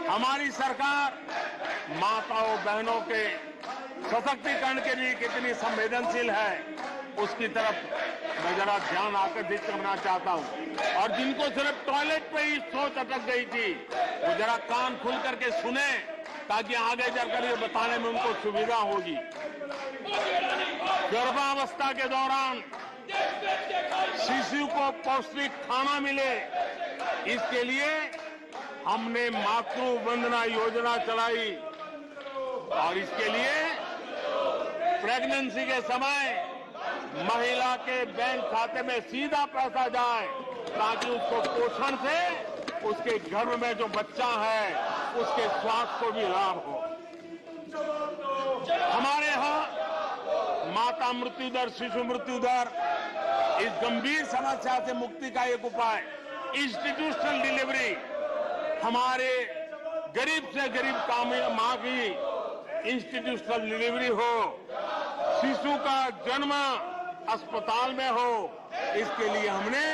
हमारी सरकार माताओं बहनों के सशक्तिकरण के लिए कितनी संवेदनशील है, उसकी तरफ मैं जरा ध्यान आकर्षित करना चाहता हूं। और जिनको सिर्फ टॉयलेट पे ही सोच अटक गई थी, वो जरा कान खुल करके सुने, ताकि आगे चलकर ये बताने में उनको सुविधा होगी। गर्भावस्था के दौरान शिशु को पौष्टिक खाना मिले, इसके लिए हमने मातृ वंदना योजना चलाई। और इसके लिए प्रेगनेंसी के समय महिला के बैंक खाते में सीधा पैसा जाए, ताकि उसको पोषण से उसके गर्भ में जो बच्चा है उसके स्वास्थ्य को भी लाभ हो। हमारे यहां माता मृत्यु दर, शिशु मृत्यु दर, इस गंभीर समस्या से मुक्ति का एक उपाय इंस्टीट्यूशनल डिलीवरी। हमारे गरीब से गरीब मां की इंस्टीट्यूशनल डिलीवरी हो, शिशु का जन्म अस्पताल में हो, इसके लिए हमने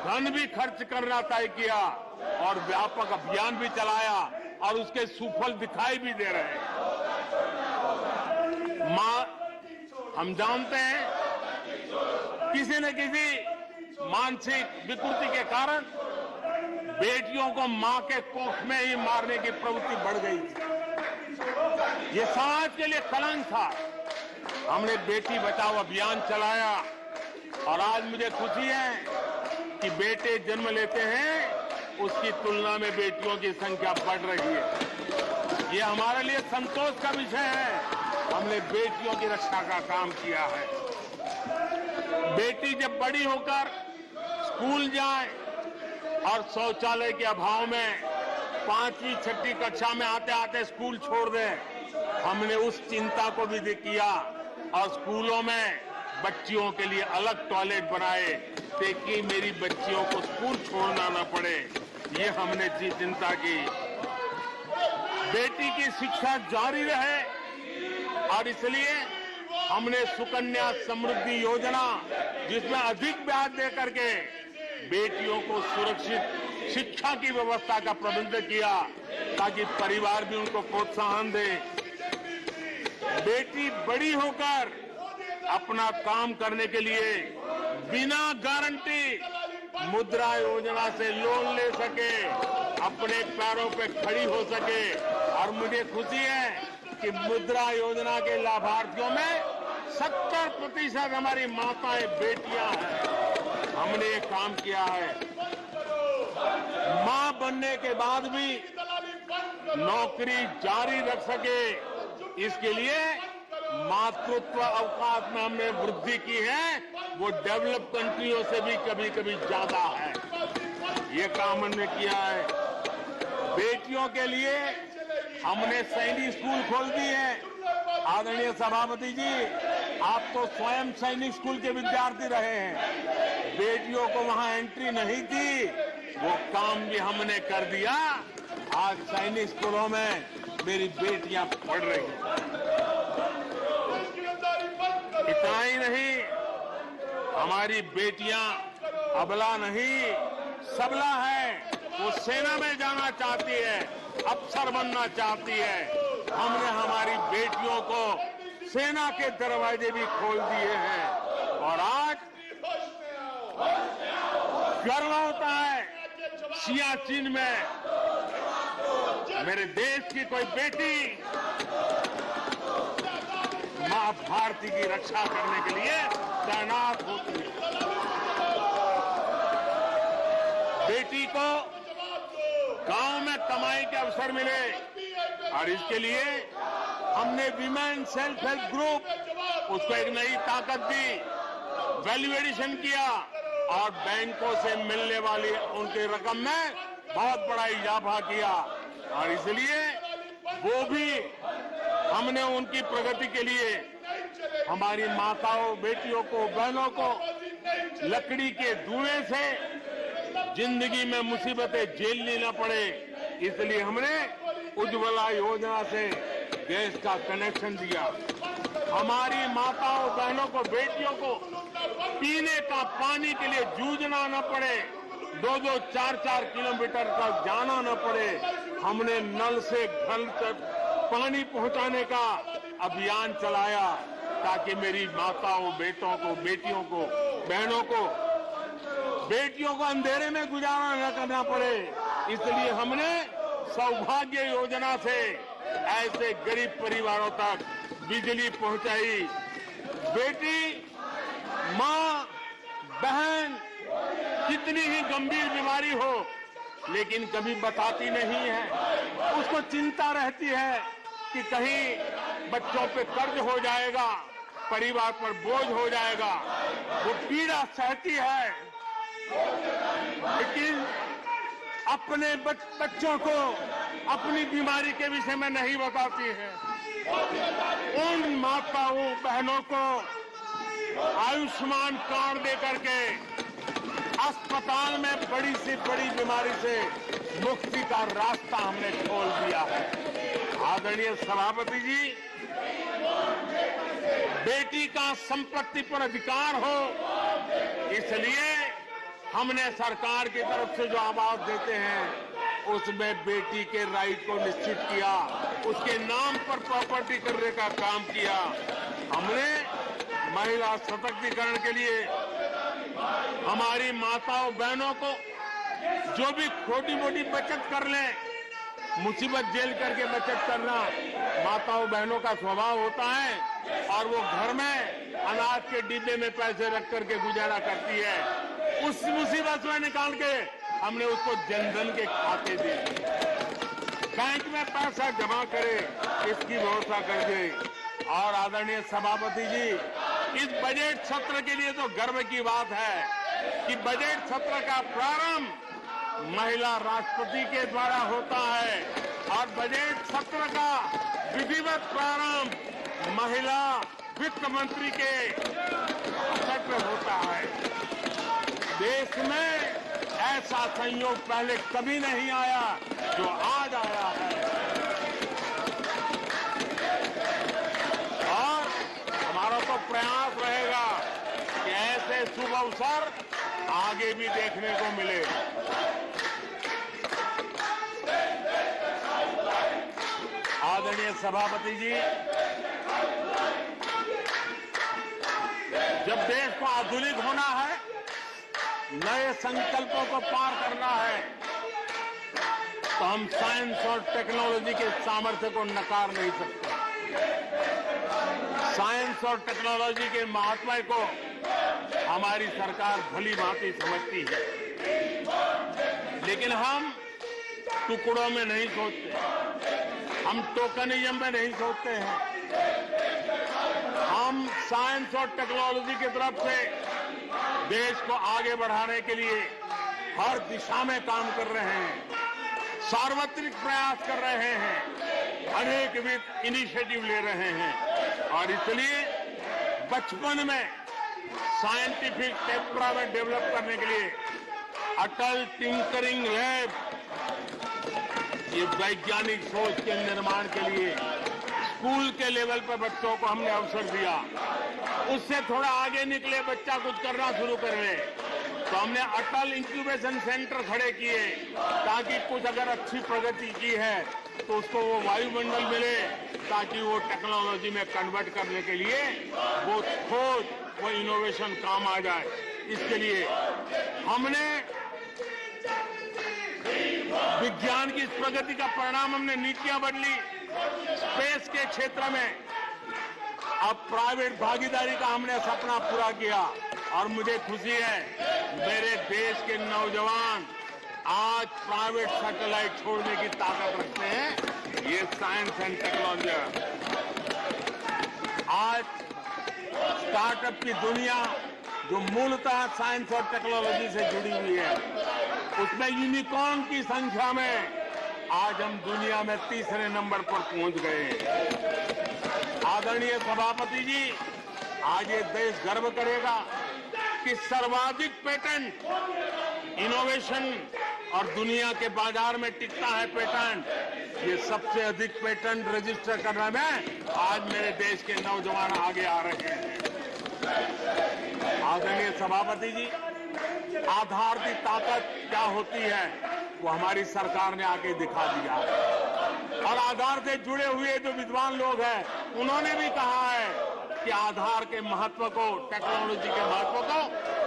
धन भी खर्च करना तय किया और व्यापक अभियान भी चलाया और उसके सुफल दिखाई भी दे रहे हैं। हम जानते हैं किसी न किसी मानसिक विकृति के कारण बेटियों को मां के कोख में ही मारने की प्रवृत्ति बढ़ गई थी। ये समाज के लिए कलंक था। हमने बेटी बचाओ अभियान चलाया और आज मुझे खुशी है कि बेटे जन्म लेते हैं, उसकी तुलना में बेटियों की संख्या बढ़ रही है। ये हमारे लिए संतोष का विषय है। हमने बेटियों की रक्षा का काम किया है। बेटी जब बड़ी होकर स्कूल जाए और शौचालय के अभाव में 5वीं 6ठी कक्षा में आते आते स्कूल छोड़ दे, हमने उस चिंता को भी किया और स्कूलों में बच्चियों के लिए अलग टॉयलेट बनाए, ताकि मेरी बच्चियों को स्कूल छोड़ना न पड़े। ये हमने चिंता की। बेटी की शिक्षा जारी रहे और इसलिए हमने सुकन्या समृद्धि योजना, जिसमें अधिक ब्याज देकर के बेटियों को सुरक्षित शिक्षा की व्यवस्था का प्रबंध किया, ताकि परिवार भी उनको प्रोत्साहन दे। बेटी बड़ी होकर अपना काम करने के लिए बिना गारंटी मुद्रा योजना से लोन ले सके, अपने पैरों पे खड़ी हो सके। और मुझे खुशी है कि मुद्रा योजना के लाभार्थियों में 70% हमारी माताएं बेटियां हैं। हमने ये काम किया है। मां बनने के बाद भी नौकरी जारी रख सके, इसके लिए मातृत्व अवकाश में हमने वृद्धि की है, वो डेवलप कंट्रियों से भी कभी कभी ज्यादा है। ये काम हमने किया है। बेटियों के लिए हमने सैनिक स्कूल खोल दिए हैं। आदरणीय सभापति जी, आप तो स्वयं सैनिक स्कूल के विद्यार्थी रहे हैं। बेटियों को वहां एंट्री नहीं थी, वो काम भी हमने कर दिया। आज सैनिक स्कूलों में मेरी बेटियां पढ़ रही हैं। इतना ही नहीं, हमारी बेटियां अबला नहीं सबला है। वो सेना में जाना चाहती है, अफसर बनना चाहती है। हमने हमारी बेटियों को सेना के दरवाजे भी खोल दिए हैं। और आज गर्व होता है सियाचिन में मेरे देश की कोई बेटी मां भारती की रक्षा करने के लिए तैनात होती है। बेटी को गांव में कमाई के अवसर मिले और इसके लिए हमने विमेन सेल्फ हेल्प ग्रुप, उसको एक नई ताकत दी, वैल्यू एडिशन किया और बैंकों से मिलने वाली उनकी रकम में बहुत बड़ा इजाफा किया। और इसलिए वो भी हमने उनकी प्रगति के लिए हमारी माताओं, बेटियों को, बहनों को लकड़ी के धुएं से जिंदगी में मुसीबतें झेलनी न पड़े, इसलिए हमने उज्ज्वला योजना से गैस का कनेक्शन दिया। हमारी माताओं, बहनों को, बेटियों को पीने का पानी के लिए जूझना न पड़े, 2-2, 4-4 किलोमीटर तक जाना न पड़े। हमने नल से घर तक पानी पहुंचाने का अभियान चलाया ताकि मेरी माताओं, बेटों को, बेटियों को, बहनों को, बेटियों को अंधेरे में गुजारा न करना पड़े। इसलिए हमने सौभाग्य योजना से ऐसे गरीब परिवारों तक बिजली पहुंचाई। बेटी, मां, बहन कितनी ही गंभीर बीमारी हो लेकिन कभी बताती नहीं है। उसको चिंता रहती है कि कहीं बच्चों पे कर्ज हो जाएगा, परिवार पर बोझ हो जाएगा। वो पीड़ा सहती है लेकिन अपने बच्चों को अपनी बीमारी के विषय में नहीं बताती है। उन माताओं, बहनों को आयुष्मान कार्ड दे करके अस्पताल में बड़ी से बड़ी बीमारी से मुक्ति का रास्ता हमने खोल दिया है। आदरणीय सभापति जी, बेटी का संपत्ति पर अधिकार हो, इसलिए हमने सरकार की तरफ से जो आवाज देते हैं उसमें बेटी के राइट को निश्चित किया, उसके नाम पर प्रॉपर्टी करने का काम किया। हमने महिला सशक्तिकरण के लिए हमारी माताओं, बहनों को जो भी छोटी मोटी बचत कर लें, मुसीबत झेल करके बचत करना माताओं, बहनों का स्वभाव होता है और वो घर में अनाज के डिब्बे में पैसे रख करके गुजारा करती है। उस मुसीबत में निकाल के हमने उसको जनधन के खाते दे दिए, बैंक में पैसा जमा करे, इसकी व्यवस्था कर दे। और आदरणीय सभापति जी, इस बजट सत्र के लिए तो गर्व की बात है कि बजट सत्र का प्रारंभ महिला राष्ट्रपति के द्वारा होता है और बजट सत्र का विधिवत प्रारंभ महिला वित्त मंत्री के भाषण में होता है। देश में ऐसा संयोग पहले कभी नहीं आया जो आज आया है और हमारा तो प्रयास रहेगा कि ऐसे शुभ अवसर आगे भी देखने को मिले। आदरणीय सभापति जी, जब देश को आधुनिक होना है, नए संकल्पों को पार करना है, तो हम साइंस और टेक्नोलॉजी के सामर्थ्य को नकार नहीं सकते। साइंस और टेक्नोलॉजी के महत्व को हमारी सरकार भली भांति समझती है, लेकिन हम टुकड़ों में नहीं सोचते, हम टोकनिज्म में नहीं सोचते हैं। हम साइंस और टेक्नोलॉजी की तरफ से देश को आगे बढ़ाने के लिए हर दिशा में काम कर रहे हैं, सार्वत्रिक प्रयास कर रहे हैं, अनेकविध इनिशिएटिव ले रहे हैं और इसलिए बचपन में साइंटिफिक टेम्परामेंट डेवलप करने के लिए अटल टिंकरिंग लैब, ये वैज्ञानिक सोच के निर्माण के लिए स्कूल के लेवल पर बच्चों को हमने अवसर दिया। उससे थोड़ा आगे निकले, बच्चा कुछ करना शुरू कर ले, तो हमने अटल इंक्यूबेशन सेंटर खड़े किए ताकि कुछ अगर अच्छी प्रगति की है तो उसको वो वायुमंडल मिले, ताकि वो टेक्नोलॉजी में कन्वर्ट करने के लिए वो खोज, वो इनोवेशन काम आ जाए। इसके लिए हमने विज्ञान की इस प्रगति का परिणाम हमने नीतियां बदली। स्पेस के क्षेत्र में अब प्राइवेट भागीदारी का हमने सपना पूरा किया और मुझे खुशी है मेरे देश के नौजवान आज प्राइवेट सैटेलाइट छोड़ने की ताकत रखते हैं। ये साइंस एंड टेक्नोलॉजी, आज स्टार्टअप की दुनिया जो मूलतः साइंस और टेक्नोलॉजी से जुड़ी हुई है, उसमें यूनिकॉर्न की संख्या में आज हम दुनिया में तीसरे नंबर पर पहुंच गए हैं। आदरणीय सभापति जी, आज ये देश गर्व करेगा कि सर्वाधिक पेटेंट इनोवेशन और दुनिया के बाजार में टिकता है पेटेंट, ये सबसे अधिक पेटेंट रजिस्टर करने में आज मेरे देश के नौजवान आगे आ रहे हैं। आदरणीय सभापति जी, आधार की ताकत क्या होती है वो हमारी सरकार ने आके दिखा दिया है। और आधार से जुड़े हुए जो विद्वान लोग हैं उन्होंने भी कहा है कि आधार के महत्व को, टेक्नोलॉजी के महत्व को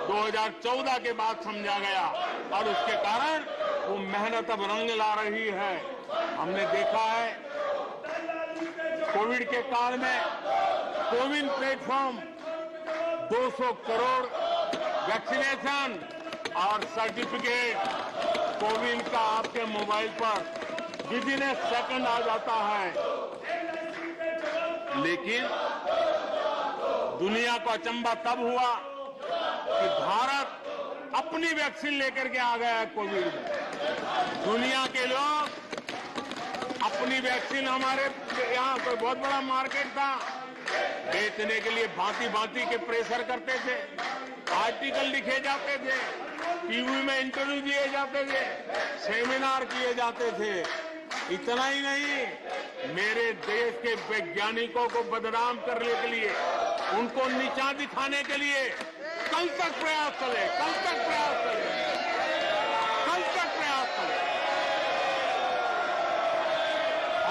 2014 के बाद समझा गया और उसके कारण वो मेहनत अब रंग ला रही है। हमने देखा है कोविड के काल में कोविन प्लेटफॉर्म 200 करोड़ वैक्सीनेशन और सर्टिफिकेट कोविन का आपके मोबाइल पर विदिन ए सेकंड आ जाता है। लेकिन दुनिया को अचंभा तब हुआ कि भारत अपनी वैक्सीन लेकर के आ गया है कोविड में। दुनिया के लोग अपनी वैक्सीन, हमारे यहाँ कोई बहुत बड़ा मार्केट था, बेचने के लिए भांति भांति के प्रेशर करते थे, आर्टिकल लिखे जाते थे, टीवी में इंटरव्यू दिए जाते थे, सेमिनार किए जाते थे। इतना ही नहीं, मेरे देश के वैज्ञानिकों को बदनाम करने के लिए, उनको नीचा दिखाने के लिए कल तक प्रयास चले, कल तक प्रयास चले, कल तक प्रयास चले।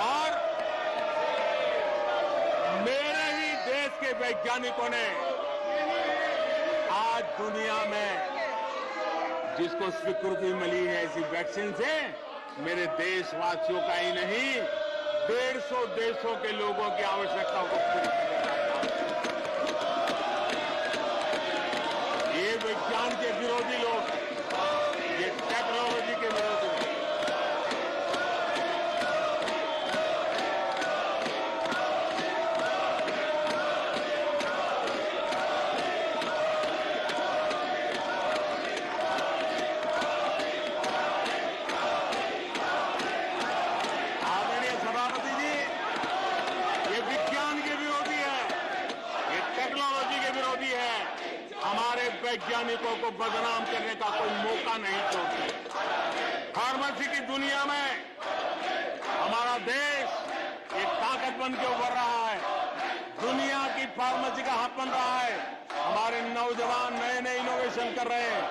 और मेरे ही देश के वैज्ञानिकों ने आज दुनिया में जिसको स्वीकृति मिली है ऐसी वैक्सीन से, मेरे देशवासियों का ही नहीं 150 देशों के लोगों की आवश्यकताओं को पूरी करने का काम। ये विज्ञान के विरोधी लोग, ये टेक्नोलॉजी के विरोधी लोग, वैज्ञानिकों को बदनाम करने का कोई मौका नहीं छोड़ते। फार्मेसी की दुनिया में हमारा देश एक ताकत बन के उभर रहा है। दुनिया की फार्मेसी का हब बन रहा है। हमारे नौजवान नए नए इनोवेशन कर रहे हैं,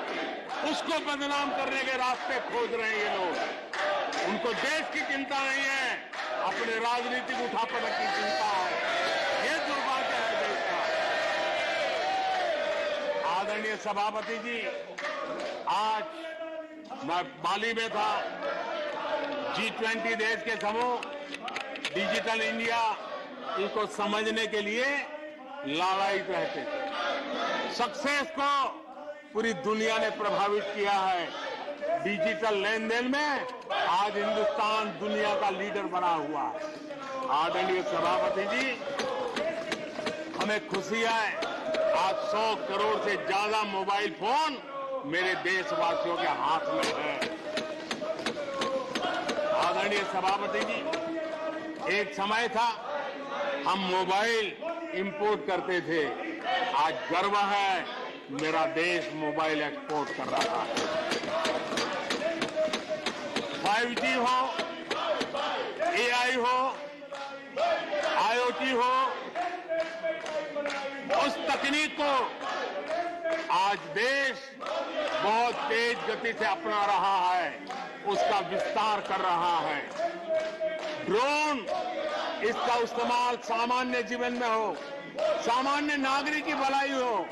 उसको बदनाम करने के रास्ते खोज रहे हैं ये लोग। उनको देश की चिंता नहीं है, अपने राजनीतिक उठापटक की चिंता है। ये दुर्भाग्य है देश का। आदरणीय सभापति जी, आज मैं बाली में था, G20 देश के समूह डिजिटल इंडिया इसको समझने के लिए लालायित रहते थे। सक्सेस को पूरी दुनिया ने प्रभावित किया है। डिजिटल लेन देन में आज हिंदुस्तान दुनिया का लीडर बना हुआ है। आदरणीय सभापति जी, हमें खुशी है आज 100 करोड़ से ज्यादा मोबाइल फोन मेरे देशवासियों के हाथ में है। आदरणीय सभापति जी, एक समय था हम मोबाइल इंपोर्ट करते थे, आज गर्व है मेरा देश मोबाइल एक्सपोर्ट कर रहा है। 5G हो, AI हो, IoT हो, उस तकनीक को आज देश बहुत तेज गति से अपना रहा है, उसका विस्तार कर रहा है। ड्रोन, इसका इस्तेमाल सामान्य जीवन में हो, सामान्य नागरिक की भलाई हो,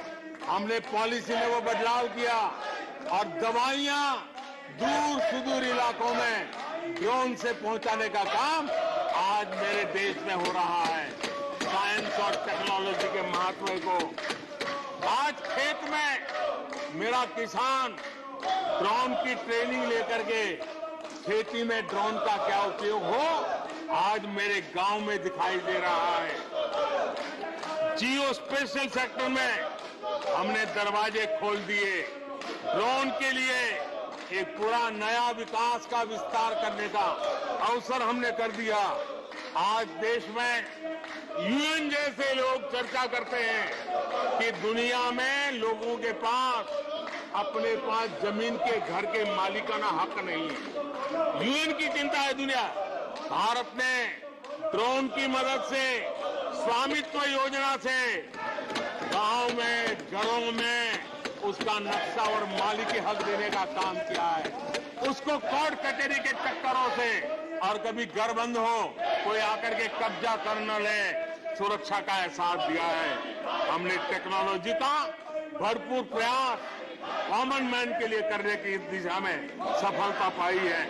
हमने पॉलिसी में वो बदलाव किया और दवाइयां दूर सुदूर इलाकों में ड्रोन से पहुंचाने का काम आज मेरे देश में हो रहा है। साइंस और टेक्नोलॉजी के महत्व को आज खेत में मेरा किसान ड्रोन की ट्रेनिंग लेकर के खेती में ड्रोन का क्या उपयोग हो, आज मेरे गांव में दिखाई दे रहा है। जियो स्पेशल सेक्टर में हमने दरवाजे खोल दिए। ड्रोन के लिए एक पूरा नया विकास का विस्तार करने का अवसर हमने कर दिया। आज देश में यूएन जैसे लोग चर्चा करते हैं कि दुनिया में लोगों के पास अपने पास जमीन के घर के मालिकाना हक नहीं है। यूएन की चिंता है दुनिया। भारत ने ड्रोन की मदद से, स्वामित्व योजना से गांव में, घरों में उसका नक्शा और मालिकी हक देने का काम किया है। उसको कोर्ट कचहरी के चक्करों से और कभी घर बंद हो, कोई आकर के कब्जा कर न ले, सुरक्षा का एहसास दिया है। हमने टेक्नोलॉजी का भरपूर प्रयास कॉमन मैन के लिए करने की दिशा में सफलता पाई है।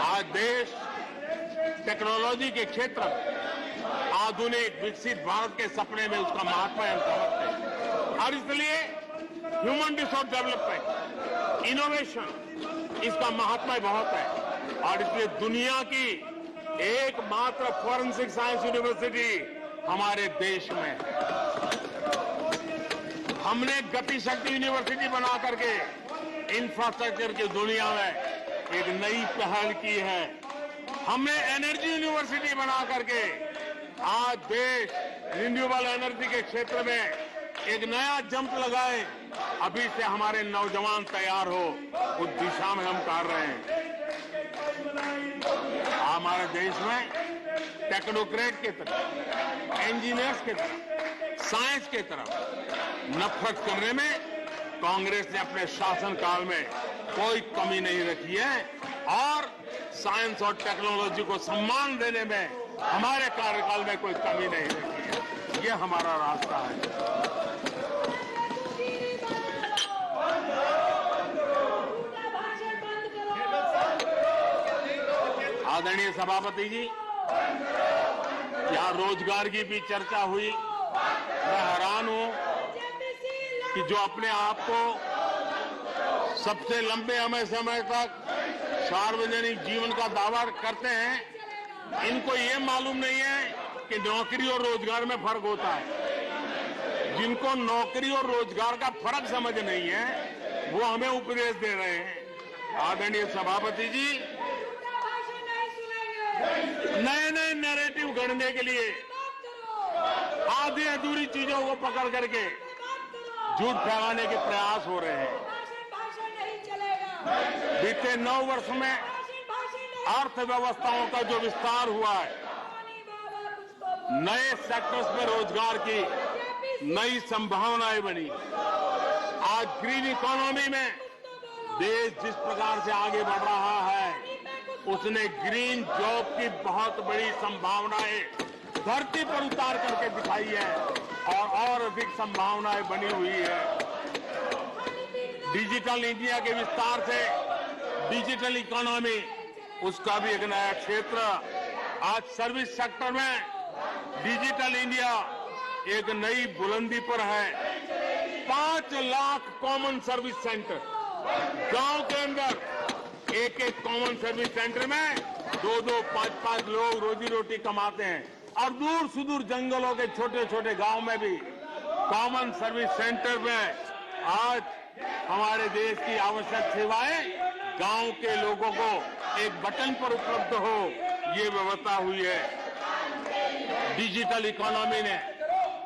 आज देश टेक्नोलॉजी के क्षेत्र में आधुनिक विकसित भारत के सपने में उसका महत्व हम समझते हैं और इसलिए ह्यूमन रिसोर्स डेवलपमेंट, इनोवेशन, इसका महत्व बहुत है और इसलिए दुनिया की एकमात्र फॉरेंसिक साइंस यूनिवर्सिटी हमारे देश में है। हमने गति शक्ति यूनिवर्सिटी बना करके इंफ्रास्ट्रक्चर की दुनिया में एक नई पहल की है। हमने एनर्जी यूनिवर्सिटी बना करके आज देश रिन्यूएबल एनर्जी के क्षेत्र में एक नया जंप लगाए। अभी से हमारे नौजवान तैयार हो, उस दिशा में हम कर रहे हैं। हमारे देश में टेक्नोक्रेट की तरफ, इंजीनियर्स की तरफ, साइंस की तरफ नफरत करने में कांग्रेस ने अपने शासनकाल में कोई कमी नहीं रखी है और साइंस और टेक्नोलॉजी को सम्मान देने में हमारे कार्यकाल में कोई कमी नहीं रखी है। ये हमारा रास्ता है। आदरणीय सभापति जी, यहाँ रोजगार की भी चर्चा हुई। मैं हैरान हूं कि जो अपने आप को सबसे लंबे समय तक सार्वजनिक जीवन का दावा करते हैं, इनको ये मालूम नहीं है कि नौकरी और रोजगार में फर्क होता है। जिनको नौकरी और रोजगार का फर्क समझ नहीं है, वो हमें उपदेश दे रहे हैं। आदरणीय सभापति जी, नए नए नैरेटिव गढ़ने के लिए आधी अधूरी चीजों को पकड़ करके झूठ फैलाने के प्रयास हो रहे हैं। बीते 9 वर्ष में अर्थव्यवस्थाओं का जो विस्तार हुआ है, नए सेक्टर्स में रोजगार की नई संभावनाएं बनी। आज ग्रीन इकोनॉमी में देश जिस प्रकार से आगे बढ़ रहा है, उसने ग्रीन जॉब की बहुत बड़ी संभावनाएं धरती पर उतार करके दिखाई है और अधिक संभावनाएं बनी हुई है। डिजिटल इंडिया के विस्तार से डिजिटल इकोनॉमी, उसका भी एक नया क्षेत्र। आज सर्विस सेक्टर में डिजिटल इंडिया एक नई बुलंदी पर है। 5 लाख कॉमन सर्विस सेंटर, गांव के अंदर एक कॉमन सर्विस सेंटर में 2-2, 5-5 लोग रोजी रोटी कमाते हैं और दूर सुदूर जंगलों के छोटे छोटे गांव में भी कॉमन सर्विस सेंटर में आज हमारे देश की आवश्यक सेवाएं गांव के लोगों को एक बटन पर उपलब्ध हो, ये व्यवस्था हुई है। डिजिटल इकोनॉमी ने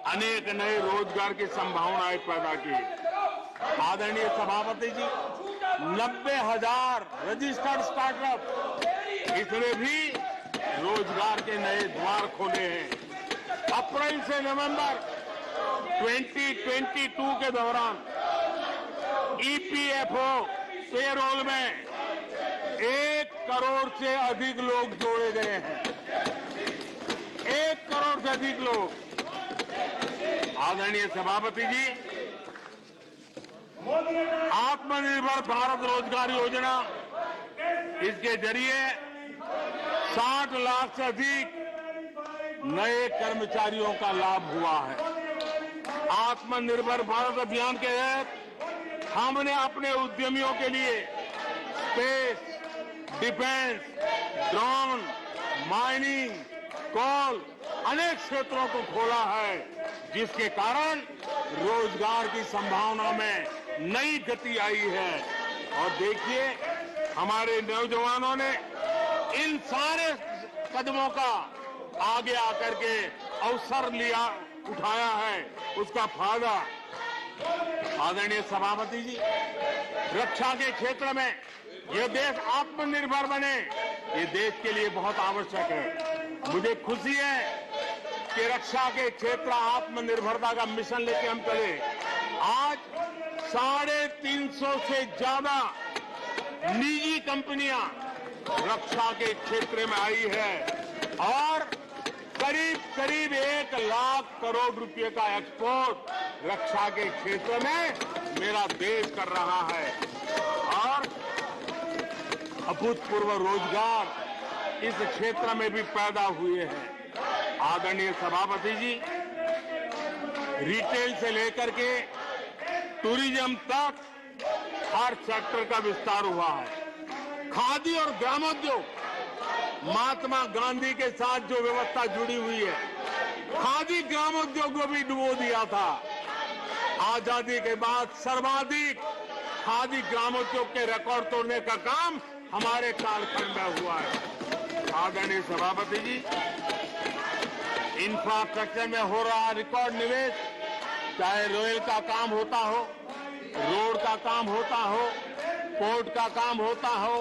अनेक नए रोजगार की संभावनाएं पैदा की। आदरणीय सभापति जी, 90,000 रजिस्टर्ड स्टार्टअप, इसने भी रोजगार के नए द्वार खोले हैं। अप्रैल से नवंबर 2022 के दौरान ईपीएफओ पेरोल में 1 करोड़ से अधिक लोग जोड़े गए हैं। 1 करोड़ से अधिक लोग। आदरणीय सभापति जी, आत्मनिर्भर भारत रोजगार योजना, इसके जरिए 60 लाख से अधिक नए कर्मचारियों का लाभ हुआ है। आत्मनिर्भर भारत अभियान के तहत हमने अपने उद्यमियों के लिए स्पेस, डिफेंस, ड्रोन, माइनिंग, कोल, अनेक क्षेत्रों को खोला है, जिसके कारण रोजगार की संभावना में नई गति आई है। और देखिए, हमारे नौजवानों ने इन सारे कदमों का आगे आकर के अवसर लिया, उठाया है, उसका फायदा। आदरणीय सभापति जी, रक्षा के क्षेत्र में यह देश आत्मनिर्भर बने, ये देश के लिए बहुत आवश्यक है। मुझे खुशी है कि रक्षा के क्षेत्र आत्मनिर्भरता का मिशन लेके हम चले। आज 350 से ज्यादा निजी कंपनियां रक्षा के क्षेत्र में आई है और करीब करीब 1 लाख करोड़ रुपए का एक्सपोर्ट रक्षा के क्षेत्र में मेरा देश कर रहा है और अभूतपूर्व रोजगार इस क्षेत्र में भी पैदा हुए हैं। आदरणीय सभापति जी, रिटेल से लेकर के टूरिज्म तक हर सेक्टर का विस्तार हुआ है। खादी और ग्रामोद्योग, महात्मा गांधी के साथ जो व्यवस्था जुड़ी हुई है, खादी ग्रामोद्योग को भी डुबो दिया था। आजादी के बाद सर्वाधिक खादी ग्रामोद्योग के रिकॉर्ड तोड़ने का काम हमारे कालखंड में हुआ है। आदरणीय सभापति जी, इंफ्रास्ट्रक्चर में हो रहा रिकॉर्ड निवेश, चाहे रेल का काम होता हो, रोड का काम होता हो, पोर्ट का काम होता हो,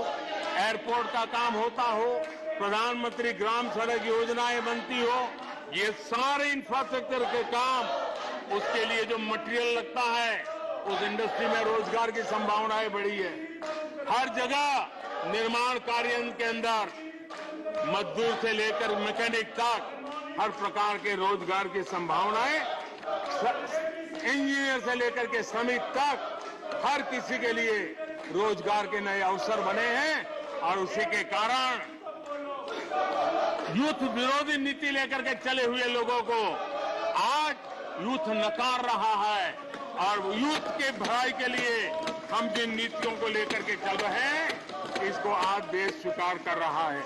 एयरपोर्ट का काम होता हो, प्रधानमंत्री ग्राम सड़क योजनाएं बनती हो, ये सारे इंफ्रास्ट्रक्चर के काम, उसके लिए जो मटेरियल लगता है, उस इंडस्ट्री में रोजगार की संभावनाएं बढ़ी है। हर जगह निर्माण कार्य के अंदर मजदूर से लेकर मैकेनिक तक हर प्रकार के रोजगार की संभावनाएं, इंजीनियर से लेकर के श्रमिक तक हर किसी के लिए रोजगार के नए अवसर बने हैं और उसी के कारण यूथ विरोधी नीति लेकर के चले हुए लोगों को आज यूथ नकार रहा है और यूथ के भलाई के लिए हम जिन नीतियों को लेकर के चल रहे हैं, इसको आज देश स्वीकार कर रहा है।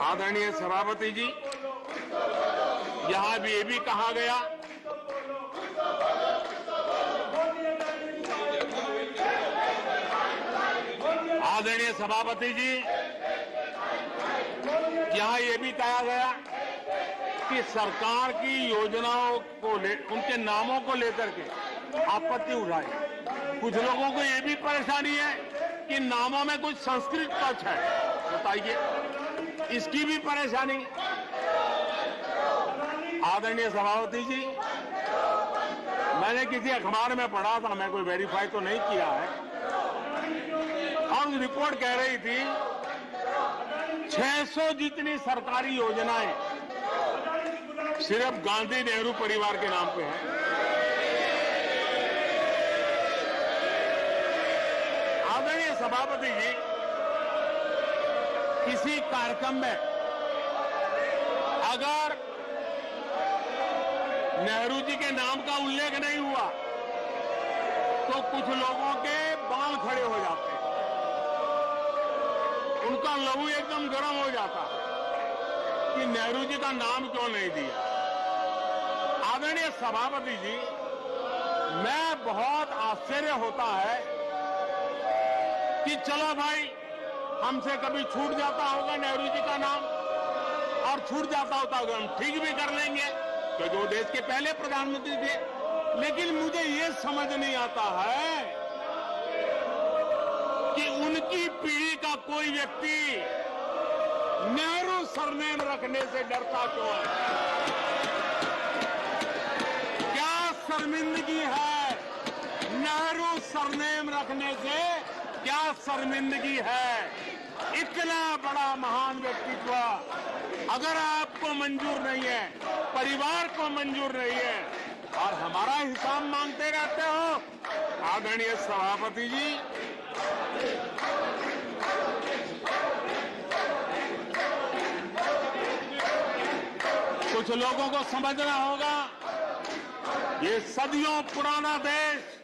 आदरणीय सभापति जी, यहां भी ये भी कहा गया आदरणीय सभापति जी, यहां ये भी कहा गया कि सरकार की योजनाओं को उनके नामों को लेकर के आपत्ति उठाई। कुछ लोगों को ये भी परेशानी है कि नामों में कुछ संस्कृत टच है, बताइए, इसकी भी परेशानी। आदरणीय सभापति जी, मैंने किसी अखबार में पढ़ा था, मैं कोई वेरीफाई तो नहीं किया है, और रिपोर्ट कह रही थी 600 जितनी सरकारी योजनाएं सिर्फ गांधी नेहरू परिवार के नाम पे है। आदरणीय सभापति जी, किसी कार्यक्रम में अगर नेहरू जी के नाम का उल्लेख नहीं हुआ तो कुछ लोगों के बाल खड़े हो जाते हैं, उनका लहू एकदम गर्म हो जाता कि नेहरू जी का नाम क्यों नहीं दिया। आदरणीय सभापति जी, मैं बहुत आश्चर्य होता है कि चलो भाई, हमसे कभी छूट जाता होगा नेहरू जी का नाम, और छूट जाता होता होगा हम ठीक भी कर लेंगे क्योंकि वो देश के पहले प्रधानमंत्री थे। लेकिन मुझे ये समझ नहीं आता है कि उनकी पीढ़ी का कोई व्यक्ति नेहरू सरनेम रखने से डरता क्यों है। क्या शर्मिंदगी है नेहरू सरनेम रखने से, क्या शर्मिंदगी है। इतना बड़ा महान व्यक्तित्व अगर आपको मंजूर नहीं है, परिवार को मंजूर नहीं है, और हमारा हिसाब मांगते रहते हो। आदरणीय सभापति जी, कुछ लोगों को समझना होगा, ये सदियों पुराना देश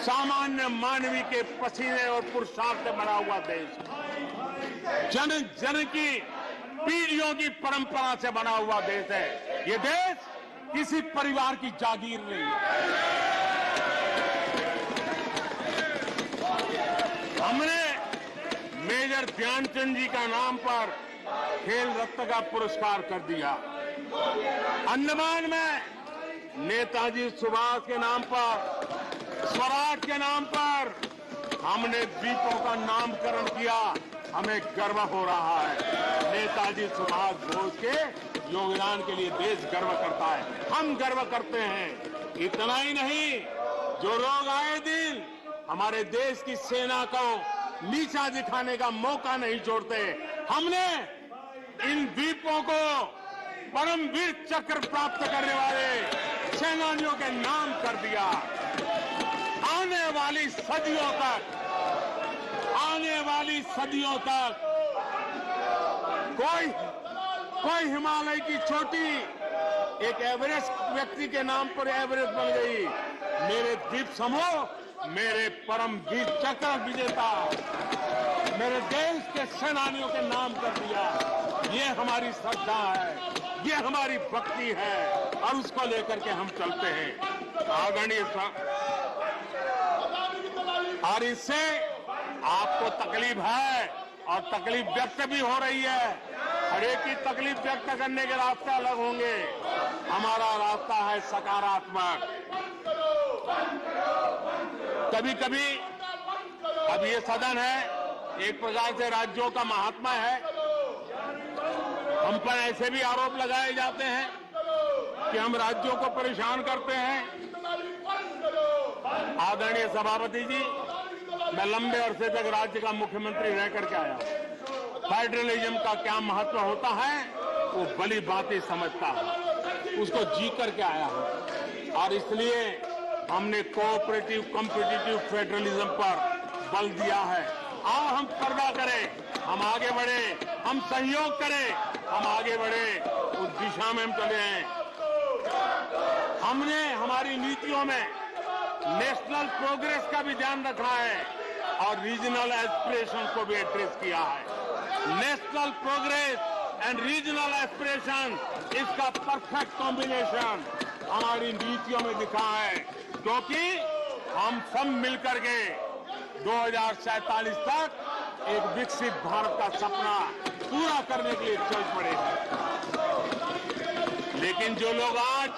सामान्य मानवी के पसीने और पुरुषार्थ से बना हुआ देश, जन जन की पीढ़ियों की परंपरा से बना हुआ देश है। ये देश किसी परिवार की जागीर नहीं है। हमने मेजर ध्यानचंद जी का नाम पर खेल रत्न का पुरस्कार कर दिया। अंडमान में नेताजी सुभाष के नाम पर, स्वराज के नाम पर हमने द्वीपों का नामकरण किया। हमें गर्व हो रहा है। नेताजी सुभाष बोस के योगदान के लिए देश गर्व करता है, हम गर्व करते हैं। इतना ही नहीं, जो लोग आए दिन हमारे देश की सेना को नीचा दिखाने का मौका नहीं छोड़ते, हमने इन द्वीपों को परमवीर चक्र प्राप्त करने वाले सेनानियों के नाम कर दिया। आने वाली सदियों तक कोई हिमालय की चोटी एक एवरेस्ट व्यक्ति के नाम पर एवरेस्ट बन गई। मेरे द्वीप समूह मेरे परमवीर चक्र विजेता मेरे देश के सेनानियों के नाम कर दिया। ये हमारी श्रद्धा है, ये हमारी भक्ति है और उसको लेकर के हम चलते हैं। आदरणीय और इससे आपको तकलीफ है और तकलीफ व्यक्त भी हो रही है। हर एक की तकलीफ व्यक्त करने के रास्ते अलग होंगे। हमारा रास्ता है सकारात्मक। कभी कभी अब ये सदन है, एक प्रकार से राज्यों का महात्मा है। हम पर ऐसे भी आरोप लगाए जाते हैं कि हम राज्यों को परेशान करते हैं। आदरणीय सभापति जी, मैं लंबे अरसे तक राज्य का मुख्यमंत्री रह करके आया। फेडरलिज्म का क्या महत्व होता है वो भली बातें समझता है, उसको जी करके आया हूं और इसलिए हमने कोऑपरेटिव कॉम्पिटिटिव फेडरलिज्म पर बल दिया है। आओ हम पर्दा करें, हम आगे बढ़े, हम सहयोग करें, हम आगे बढ़े, उस दिशा में हम चले हैं। हमने हमारी नीतियों में नेशनल प्रोग्रेस का भी ध्यान रखा है और रीजनल एस्पिरेशन को भी एड्रेस किया है। National progress and regional aspiration, इसका परफेक्ट कॉम्बिनेशन हमारी नीतियों में दिखा है, क्योंकि हम सब मिलकर के 2047 तक एक विकसित भारत का सपना पूरा करने के लिए चल पड़े हैं। लेकिन जो लोग आज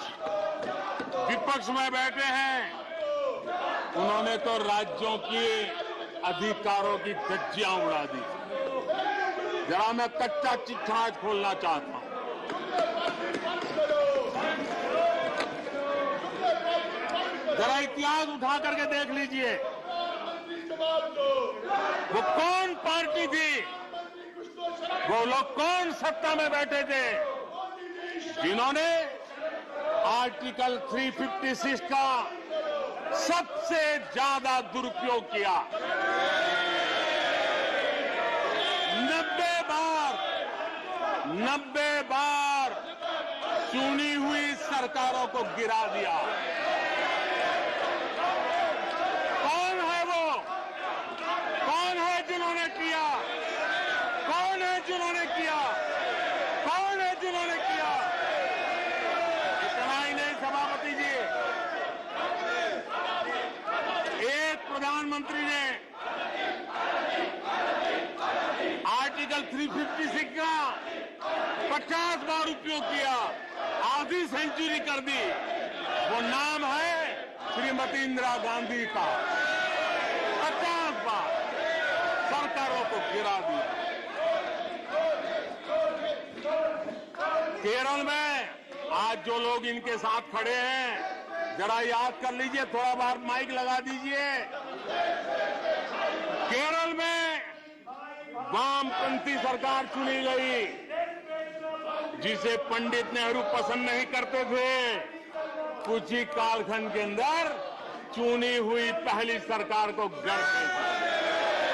विपक्ष में बैठे हैं, उन्होंने तो राज्यों के अधिकारों की धज्जियां उड़ा दी। जरा मैं कच्चा चिट्ठा आज खोलना चाहता हूं। जरा इतिहास उठा करके देख लीजिए, वो कौन पार्टी थी, वो लोग कौन सत्ता में बैठे थे जिन्होंने आर्टिकल 356 का सबसे ज्यादा दुरुपयोग किया। 90 बार चुनी हुई सरकारों को गिरा दिया। कौन है वो? कौन है जिन्होंने किया? कौन है जिन्होंने किया? कौन है जिन्होंने किया? इतना ही नहीं सभापति जी, एक प्रधानमंत्री ने आर्टिकल 356 का 50 बार उपयोग किया, आधी सेंचुरी कर दी। वो नाम है श्रीमती इंदिरा गांधी का। 50 बार सरकारों को गिरा दिया। केरल में आज जो लोग इनके साथ खड़े हैं, जरा याद कर लीजिए, थोड़ा बार माइक लगा दीजिए। केरल में वामपंथी सरकार चुनी गई, जिसे पंडित नेहरू पसंद नहीं करते थे। कुछ ही कालखंड के अंदर चुनी हुई पहली सरकार को गिराते थे।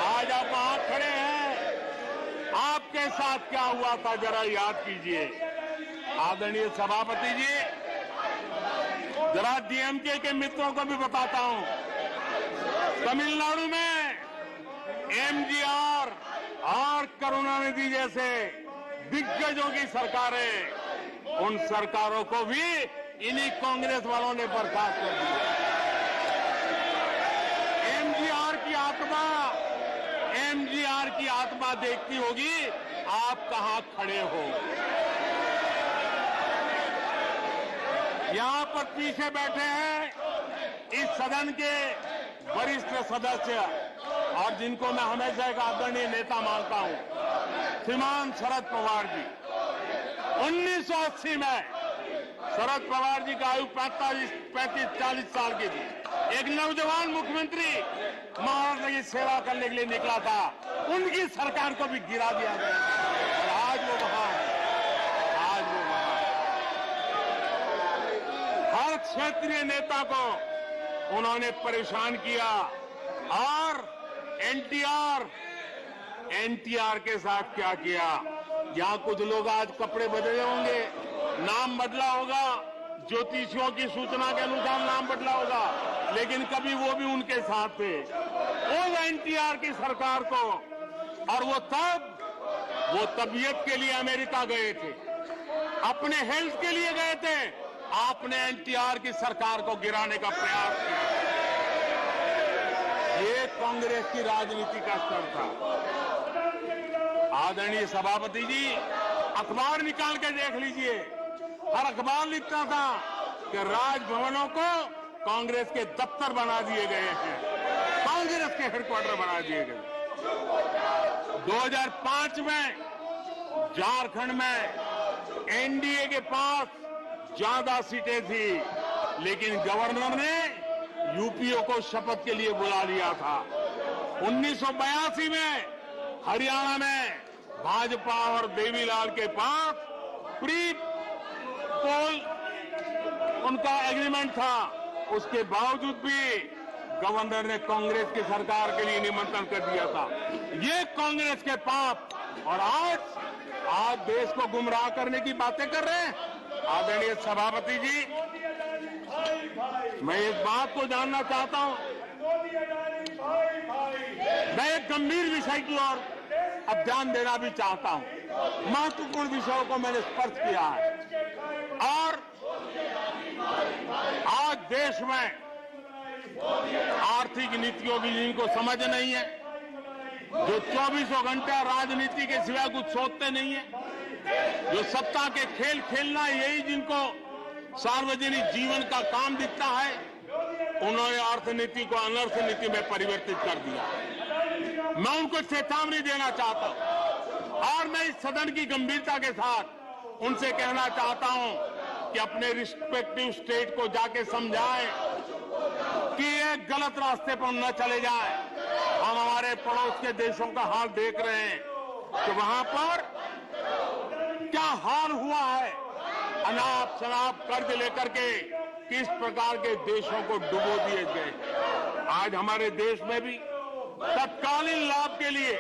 आज आप वहां खड़े हैं, आपके साथ क्या हुआ था जरा याद कीजिए। आदरणीय सभापति जी, जरा डीएमके के मित्रों को भी बताता हूं, तमिलनाडु में एमजीआर और करुणानिधि जैसे दिग्गजों की सरकारें, उन सरकारों को भी इन्हीं कांग्रेस वालों ने बर्खास्त कर दिया। एमजीआर की आत्मा देखती होगी आप कहां खड़े हो। यहां पर पीछे बैठे हैं इस सदन के वरिष्ठ सदस्य और जिनको मैं हमेशा एक आदरणीय नेता मानता हूं, श्रीमान शरद पवार जी। 1980 में शरद पवार जी का आयु 35-40 साल की थी। एक नौजवान मुख्यमंत्री महाराष्ट्र की सेवा करने के लिए निकला था, उनकी सरकार को भी गिरा दिया गया और आज वो वहां है। आज वो वहां है। हर क्षेत्रीय नेता को उन्होंने परेशान किया और एनटीआर के साथ क्या किया। यहां कुछ लोग आज कपड़े बदले होंगे, नाम बदला होगा, ज्योतिषियों की सूचना के अनुसार नाम बदला होगा, लेकिन कभी वो भी उनके साथ थे। उस एनटीआर की सरकार को, और वो तबीयत के लिए अमेरिका गए थे, अपने हेल्थ के लिए गए थे। आपने एनटीआर की सरकार को गिराने का प्रयास किया। ये कांग्रेस की राजनीति का स्तर था। आदरणीय सभापति जी, अखबार निकाल के देख लीजिए, हर अखबार लिखता था कि राजभवनों को कांग्रेस के दफ्तर बना दिए गए हैं, कांग्रेस के हेडक्वार्टर बना दिए गए। 2005 में झारखंड में एनडीए के पास ज्यादा सीटें थी, लेकिन गवर्नर ने यूपीओ को शपथ के लिए बुला लिया था। 1982 में हरियाणा में भाजपा और देवीलाल के पास प्री पोल उनका एग्रीमेंट था, उसके बावजूद भी गवर्नर ने कांग्रेस की सरकार के लिए निमंत्रण कर दिया था। ये कांग्रेस के पाप, और आज देश को गुमराह करने की बातें कर रहे हैं। आदरणीय सभापति जी, मैं एक बात को जानना चाहता हूं, मैं एक गंभीर विषय की ओर अब ध्यान देना भी चाहता हूं। महत्वपूर्ण विषयों को मैंने स्पर्श किया है, और आज देश में आर्थिक नीतियों की जिनको समझ नहीं है, जो 24 घंटा राजनीति के सिवाय कुछ सोचते नहीं है, जो सत्ता के खेल खेलना यही जिनको सार्वजनिक जीवन का काम दिखता है, उन्होंने अर्थनीति को अनर्थ नीति में परिवर्तित कर दिया। मैं उनको चेतावनी देना चाहता हूं, और मैं इस सदन की गंभीरता के साथ उनसे कहना चाहता हूं कि अपने रिस्पेक्टिव स्टेट को जाके समझाएं कि ये गलत रास्ते पर न चले जाएं। हम हमारे पड़ोस के देशों का हाल देख रहे हैं कि वहां पर क्या हाल हुआ है, अनाप शनाप कर्ज लेकर के किस प्रकार के देशों को डुबो दिए गए। आज हमारे देश में भी तत्कालीन लाभ के लिए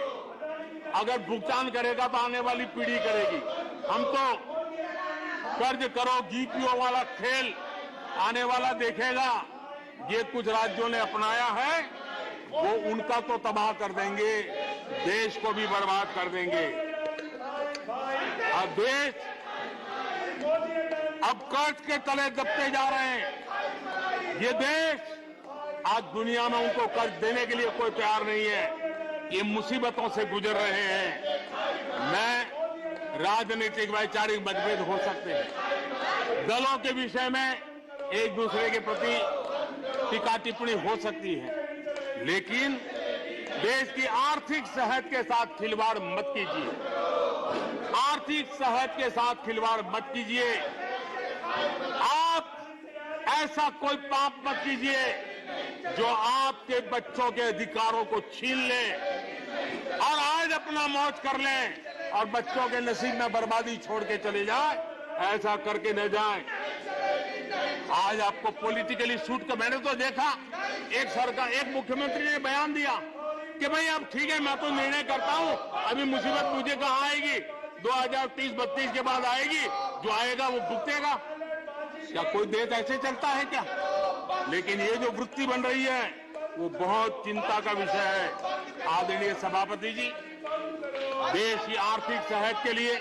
अगर भुगतान करेगा तो आने वाली पीढ़ी करेगी। हम तो कर्ज करो जीपीओ वाला खेल आने वाला देखेगा। ये कुछ राज्यों ने अपनाया है, वो उनका तो तबाह कर देंगे, देश को भी बर्बाद कर देंगे। अब देश अब कर्ज के तले दबते जा रहे हैं। ये देश आज दुनिया में उनको कर्ज देने के लिए कोई तैयार नहीं है। ये मुसीबतों से गुजर रहे हैं। मैं राजनीतिक वैचारिक मतभेद हो सकते हैं, दलों के विषय में एक दूसरे के प्रति टीका टिप्पणी हो सकती है, लेकिन देश की आर्थिक सेहत के साथ खिलवाड़ मत कीजिए। आर्थिक सेहत के साथ खिलवाड़ मत कीजिए। आप ऐसा कोई पाप मत कीजिए जो आपके बच्चों के अधिकारों को छीन ले और आज अपना मौज कर लें और बच्चों के नसीब में बर्बादी छोड़ के चले जाए। ऐसा करके न जाए। आज आपको पॉलिटिकली सूट कर, मैंने तो देखा एक मुख्यमंत्री ने बयान दिया कि भाई अब ठीक है, मैं तो निर्णय करता हूं, अभी मुसीबत मुझे कहां आएगी, 2030-32 के बाद आएगी, जो आएगा वो भुगतेगा। क्या कोई देश ऐसे चलता है क्या? लेकिन ये जो वृत्ति बन रही है वो बहुत चिंता का विषय है। आदरणीय सभापति जी, देश की आर्थिक सेहत के लिए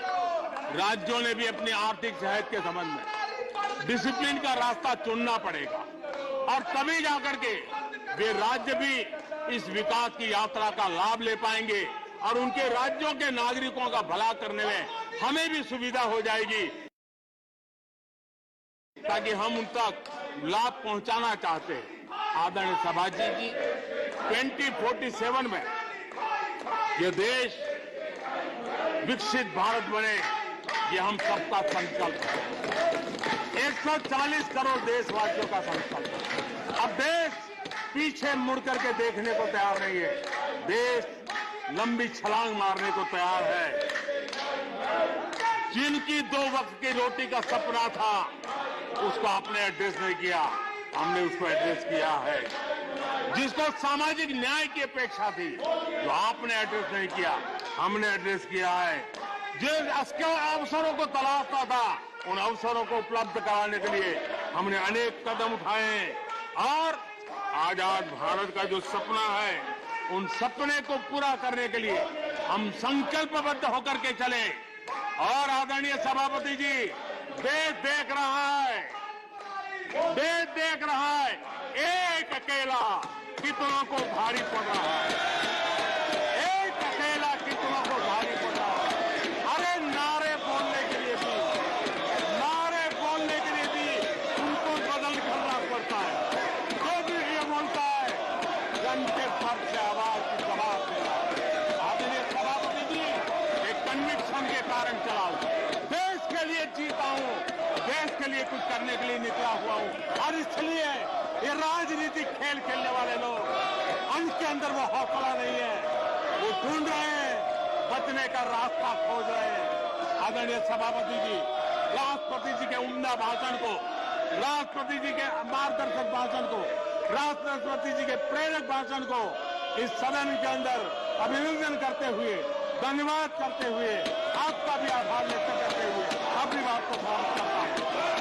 राज्यों ने भी अपनी आर्थिक सेहत के संबंध में डिसिप्लिन का रास्ता चुनना पड़ेगा, और तभी जाकर के वे राज्य भी इस विकास की यात्रा का लाभ ले पाएंगे और उनके राज्यों के नागरिकों का भला करने में हमें भी सुविधा हो जाएगी, ताकि हम उन तक लाभ पहुंचाना चाहते हैं। आदरणीय सभाजी जी, 2047 में यह देश विकसित भारत बने, ये हम सबका संकल्प है, 140 करोड़ देशवासियों का संकल्प है। अब देश पीछे मुड़ करके देखने को तैयार नहीं है, देश लंबी छलांग मारने को तैयार है। जिनकी 2 वक्त की रोटी का सपना था, उसको आपने एड्रेस नहीं किया, हमने उसको एड्रेस किया है। जिसको सामाजिक न्याय की अपेक्षा थी, जो आपने एड्रेस नहीं किया, हमने एड्रेस किया है। जिन अवसरों को तलाशता था, उन अवसरों को उपलब्ध कराने के लिए हमने अनेक कदम उठाए हैं और आजाद भारत का जो सपना है, उन सपने को पूरा करने के लिए हम संकल्पबद्ध होकर के चले। और आदरणीय सभापति जी, देश देख रहा है, देश देख रहा है, एक अकेला कितनों को भारी पड़ रहा है, एक अकेला कितनों को भारी पड़ रहा है। अरे नारे बोलने के लिए भी, नारे बोलने के लिए भी उनको बदल करना पड़ता है। जो भी ये बोलता है, घंटे भर से आवाज की जवाब देना। आदरणीय सभापति जी, एक कन्विक्शन के कारण चला हूं, देश के लिए जीता हूं, देश के लिए कुछ करने के लिए निकला हुआ हूं। और इसलिए ये राजनीतिक खेल खेलने वाले लोग, उनके अंदर वो हौसला नहीं है, वो ढूंढ रहे हैं, बचने का रास्ता खोज रहे हैं। आदरणीय सभापति जी, राष्ट्रपति जी के उम्दा भाषण को, राष्ट्रपति जी के मार्गदर्शक भाषण को, राष्ट्रपति जी के प्रेरक भाषण को इस सदन के अंदर अभिनंदन करते हुए, धन्यवाद करते हुए, आपका भी आभार व्यक्त करते हुए अपनी बात को समाप्त करता हूं।